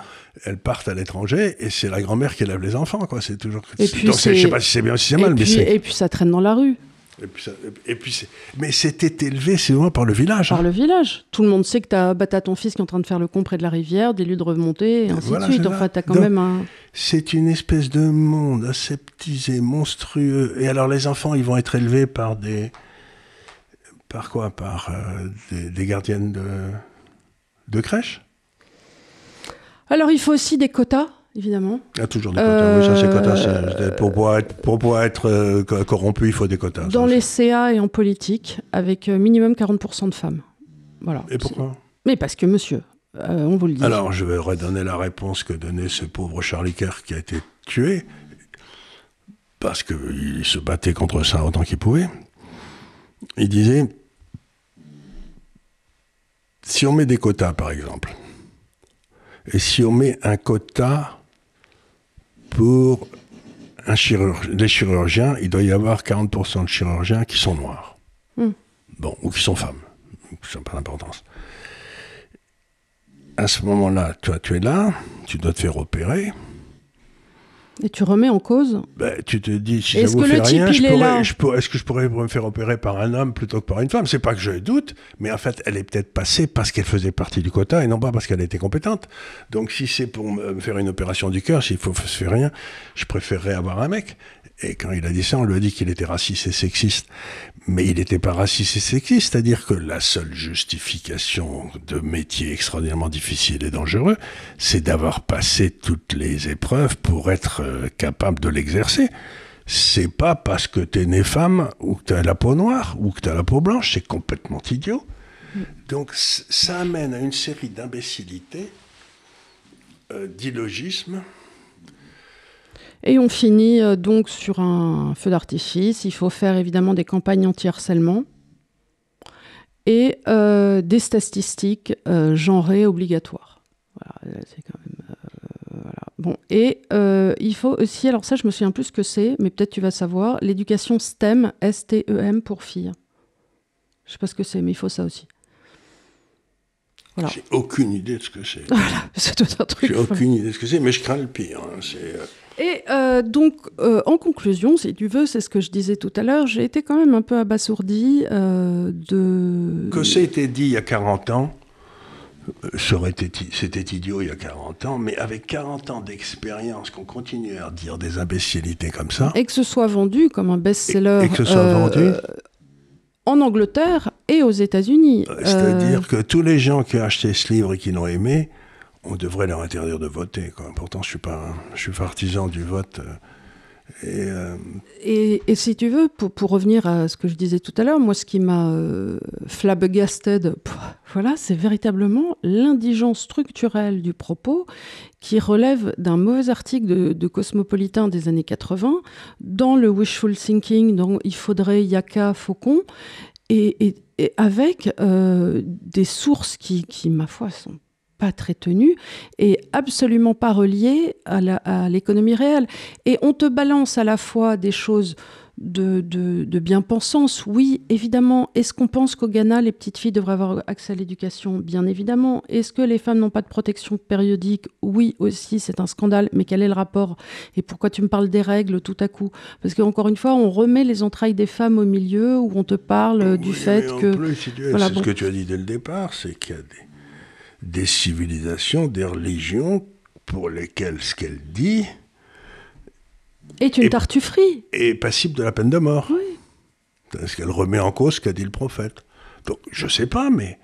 elles partent à l'étranger, et c'est la grand-mère qui élève les enfants, quoi. C'est toujours.
Et puis
donc, je sais pas si c'est bien ou si c'est mal, mais c'est.
Et puis ça traîne dans la rue.
Mais c'était élevé, c'est loin par le village.
Par le village. Tout le monde sait que t'as ton fils qui est en train de faire le con près de la rivière, des lieux de remontée, et ainsi de suite. Enfin, t'as quand même un.
C'est une espèce de monde aseptisé, monstrueux. Et alors, les enfants, ils vont être élevés par des. Par quoi? Par des gardiennes de crèche?
Alors, il faut aussi des quotas. Évidemment.
Il y a toujours des quotas. Oui, ça, c'est quotas. Pour pouvoir être corrompu, il faut des quotas.
Dans les CA et en politique, avec minimum 40% de femmes. Voilà.
Et pourquoi?
Mais parce que, monsieur, on vous le dit.
Alors, je vais redonner la réponse que donnait ce pauvre Charlie Kerr qui a été tué, parce qu'il se battait contre ça autant qu'il pouvait. Il disait, si on met des quotas, par exemple, et si on met un quota pour les chirurgiens, il doit y avoir 40% de chirurgiens qui sont noirs. Bon, ou qui sont femmes. Ça n'a pas d'importance. À ce moment-là, toi, tu es là, tu dois te faire opérer.
Et tu remets en cause?
Tu te dis, si ça vous fait rien, est-ce que je pourrais me faire opérer par un homme plutôt que par une femme? C'est pas que je doute, mais en fait, elle est peut-être passée parce qu'elle faisait partie du quota et non pas parce qu'elle était compétente. Donc, si c'est pour me faire une opération du cœur, s'il faut se faire rien, je préférerais avoir un mec. Et quand il a dit ça, on lui a dit qu'il était raciste et sexiste. Mais il n'était pas raciste et sexiste, c'est-à-dire que la seule justification de métier extraordinairement difficile et dangereux, c'est d'avoir passé toutes les épreuves pour être capable de l'exercer. C'est pas parce que t'es né femme, ou que t'as la peau noire, ou que t'as la peau blanche, c'est complètement idiot. Donc ça amène à une série d'imbécilités, d'illogismes,
Et on finit donc sur un feu d'artifice. Il faut faire évidemment des campagnes anti-harcèlement et des statistiques genrées obligatoires. Voilà, c'est quand même... voilà. Bon, et il faut aussi, alors ça je me souviens plus ce que c'est, mais peut-être tu vas savoir, l'éducation STEM, S-T-E-M pour filles. Je sais pas ce que c'est, mais il faut ça aussi. Voilà.
J'ai aucune idée de ce que c'est.
Voilà, c'est tout un truc.
J'ai aucune idée de ce que c'est, mais je crains le pire.
Et donc, en conclusion, si tu veux, c'est ce que je disais tout à l'heure, j'ai été quand même un peu abasourdie de...
Que ça ait été dit il y a 40 ans, c'était idiot il y a 40 ans, mais avec 40 ans d'expérience, qu'on continue à dire des imbécilités comme ça...
Et que ce soit vendu comme un best-seller...
Et que ce soit vendu
en Angleterre et aux États-Unis.
C'est-à-dire que tous les gens qui ont acheté ce livre et qui l'ont aimé, on devrait leur interdire de voter, quoi. Pourtant, je suis partisan du vote.
Et si tu veux, pour revenir à ce que je disais tout à l'heure, moi, ce qui m'a flabbergasted, voilà, c'est véritablement l'indigence structurelle du propos qui relève d'un mauvais article de Cosmopolitain des années 80, dans le wishful thinking, dont il faudrait Yaka Faucon, et avec des sources qui, ma foi, sont pas très tenues et absolument pas reliées à l'économie réelle. Et on te balance à la fois des choses de bien-pensance. Oui, évidemment. Est-ce qu'on pense qu'au Ghana, les petites filles devraient avoir accès à l'éducation? Bien évidemment. Est-ce que les femmes n'ont pas de protection périodique? Oui, aussi, c'est un scandale. Mais quel est le rapport? Et pourquoi tu me parles des règles tout à coup? Parce qu'encore une fois, on remet les entrailles des femmes au milieu, où on te parle du fait que...
Plus, si tu veux,
voilà,
c'est ce que tu as dit dès le départ, c'est qu'il y a des civilisations, des religions pour lesquelles ce qu'elle dit...
est une tartufferie.
Et passible de la peine de mort.
Oui.
Parce qu'elle remet en cause ce qu'a dit le prophète. Donc, je sais pas, mais...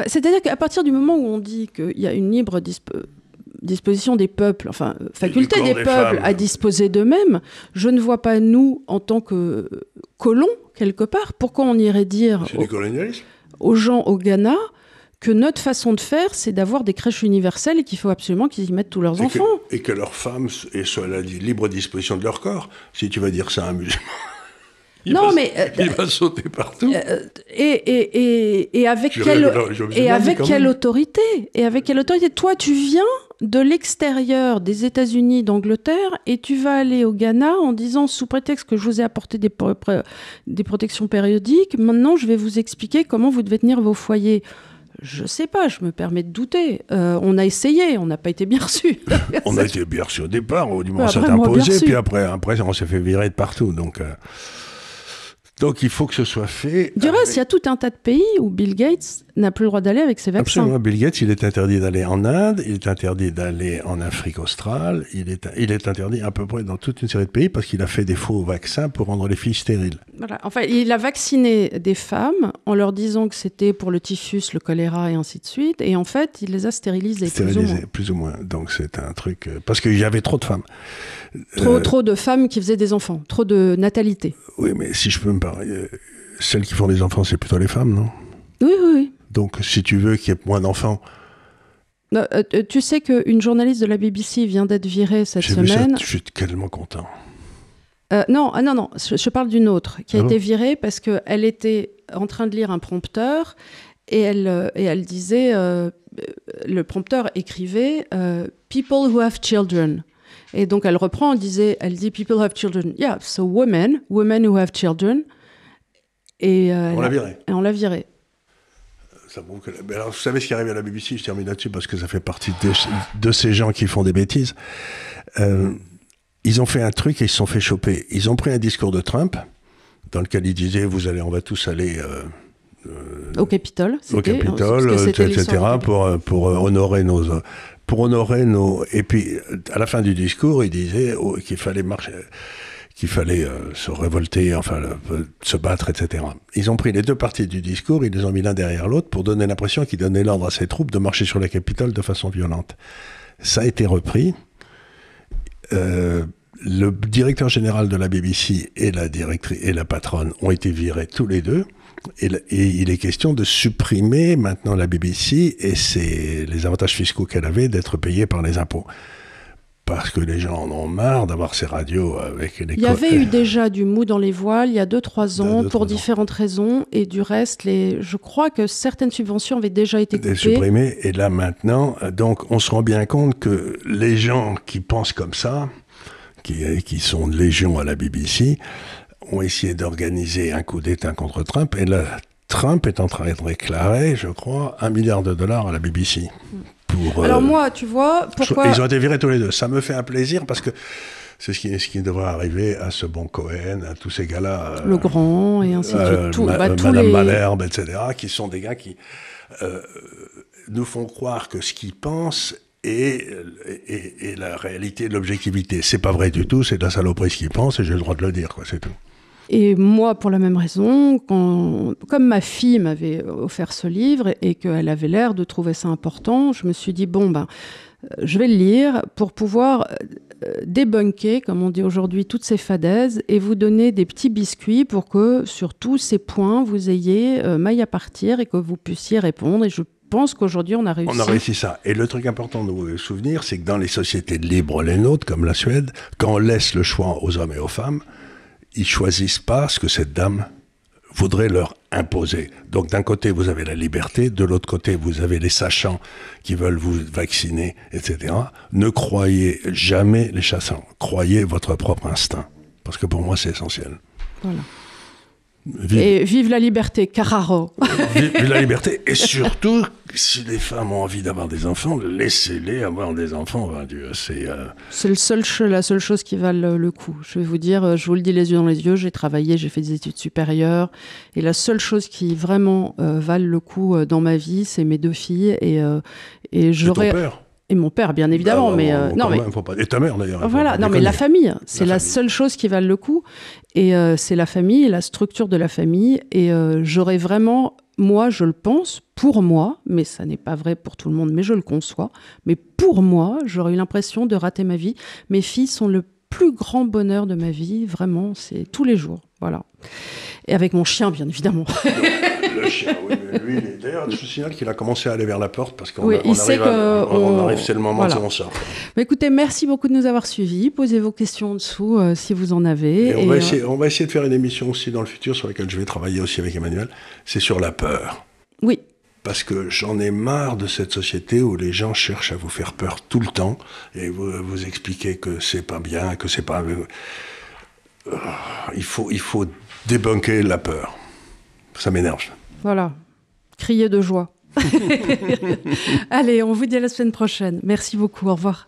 c'est-à-dire qu'à partir du moment où on dit qu'il y a une libre disposition des peuples, enfin, faculté des peuples à disposer d'eux-mêmes, je ne vois pas, nous, en tant que colons, quelque part, pourquoi on irait dire aux gens au Ghana que notre façon de faire, c'est d'avoir des crèches universelles et qu'il faut absolument qu'ils y mettent tous leurs enfants.
Et que leurs femmes soient à la libre disposition de leur corps. Si tu vas dire ça à un musulman, il va sauter partout.
Et avec quelle autorité? Et avec quelle autorité? Toi, tu viens de l'extérieur des États-Unis, d'Angleterre, et tu vas aller au Ghana en disant, sous prétexte que je vous ai apporté des protections périodiques, maintenant je vais vous expliquer comment vous devez tenir vos foyers. Je sais pas, je me permets de douter. On a essayé, on n'a pas été bien reçus.
On a été bien reçus au départ, au moins ça s'est imposé, puis après on s'est fait virer de partout. Donc il faut que ce soit fait.
Du reste, il y a tout un tas de pays où Bill Gates n'a plus le droit d'aller avec ses vaccins.
Absolument, Bill Gates, il est interdit d'aller en Inde, il est interdit d'aller en Afrique australe, il est interdit à peu près dans toute une série de pays parce qu'il a fait des faux vaccins pour rendre les filles stériles.
Voilà. Enfin, il a vacciné des femmes en leur disant que c'était pour le typhus, le choléra et ainsi de suite, et en fait, il les a stérilisées.
Plus ou moins. Donc c'est un truc... parce qu'il y avait trop de femmes.
Trop de femmes qui faisaient des enfants, trop de natalité.
Oui, mais si je peux me parler, celles qui font des enfants, c'est plutôt les femmes, non?
Oui.
Donc, si tu veux qu'il y ait moins d'enfants...
tu sais qu'une journaliste de la BBC vient d'être virée cette semaine.
Je suis tellement content.
Non, je parle d'une autre qui a été virée parce qu'elle était en train de lire un prompteur et elle disait, le prompteur écrivait « People who have children ». Et donc elle reprend, elle dit « People who have children ». Yeah, so women who have children. Et
on l'a virée. Ça prouve que... Alors, vous savez ce qui arrive à la BBC, je termine là-dessus parce que ça fait partie de ces gens qui font des bêtises. Ils ont fait un truc et ils se sont fait choper. Ils ont pris un discours de Trump dans lequel il disait on va tous aller
au Capitole,
etc. pour honorer nos... Et puis à la fin du discours, il disait qu'il fallait se révolter, se battre, etc. Ils ont pris les deux parties du discours, ils les ont mis l'un derrière l'autre pour donner l'impression qu'ils donnaient l'ordre à ses troupes de marcher sur la Capitole de façon violente. Ça a été repris. Le directeur général de la BBC et la patronne ont été virés tous les deux. Et il est question de supprimer maintenant la BBC et les avantages fiscaux qu'elle avait d'être payée par les impôts. parce que les gens en ont marre d'avoir ces radios avec les...
Il y avait eu déjà du mou dans les voiles il y a 2-3 ans pour différentes raisons, et du reste, je crois que certaines subventions avaient déjà été coupées.
Supprimées, et là maintenant, donc on se rend bien compte que les gens qui pensent comme ça, qui sont légion à la BBC, ont essayé d'organiser un coup d'État contre Trump, et là, Trump est en train de déclarer, je crois, $1 milliard à la BBC.
Alors moi, tu vois, pourquoi...
Ils ont été virés tous les deux. Ça me fait un plaisir parce que c'est ce qui devrait arriver à ce bon Cohen, à tous ces gars-là.
Le Grand et ainsi de suite.
Madame Malherbe, etc., qui sont des gars qui nous font croire que ce qu'ils pensent est la réalité de l'objectivité. C'est pas vrai du tout, c'est de la saloperie ce qu'ils pensent, et j'ai le droit de le dire, quoi, c'est tout.
Et moi, pour la même raison, comme ma fille m'avait offert ce livre et qu'elle avait l'air de trouver ça important, je me suis dit, je vais le lire pour pouvoir débunker, comme on dit aujourd'hui, toutes ces fadaises et vous donner des petits biscuits pour que, sur tous ces points, vous ayez maille à partir et que vous puissiez répondre. Et je pense qu'aujourd'hui, on a réussi.
On a réussi ça. Et le truc important de vous souvenir, c'est que dans les sociétés libres, les nôtres, comme la Suède, quand on laisse le choix aux hommes et aux femmes, ils choisissent pas ce que cette dame voudrait leur imposer. Donc d'un côté, vous avez la liberté, de l'autre côté, vous avez les sachants qui veulent vous vacciner, etc. Ne croyez jamais les chassants. Croyez votre propre instinct. Parce que pour moi, c'est essentiel.
Voilà. Vive la liberté, Carraro.
Vive la liberté. Et surtout, si les femmes ont envie d'avoir des enfants, laissez-les avoir des enfants. C'est
la seule chose qui valent le coup. Je vais vous dire, je vous le dis les yeux dans les yeux, j'ai travaillé, j'ai fait des études supérieures. Et la seule chose qui vraiment valent le coup dans ma vie, c'est mes 2 filles. Et j'aurais...
ton père.
Et mon père, bien évidemment,
Et ta mère, d'ailleurs.
Voilà, non, mais la famille, c'est la seule chose qui valent le coup. Et c'est la famille, la structure de la famille. Et j'aurais vraiment, moi, je le pense, pour moi, mais ça n'est pas vrai pour tout le monde, mais je le conçois, mais pour moi, j'aurais eu l'impression de rater ma vie. Mes filles sont le plus grand bonheur de ma vie, vraiment, c'est tous les jours, voilà. Et avec mon chien, bien évidemment.
Le chien, oui, mais lui, d'ailleurs, je signale qu'il a commencé à aller vers la porte parce qu'on
arrive,
c'est le moment de on sort.
Mais écoutez, merci beaucoup de nous avoir suivis. Posez vos questions en dessous si vous en avez.
Et on va essayer de faire une émission aussi dans le futur sur laquelle je vais travailler aussi avec Emmanuel. C'est sur la peur.
Oui.
Parce que j'en ai marre de cette société où les gens cherchent à vous faire peur tout le temps et vous expliquer que c'est pas bien, que c'est pas... il faut débunker la peur. Ça m'énerve.
Voilà. Crier de joie. Allez, on vous dit à la semaine prochaine. Merci beaucoup. Au revoir.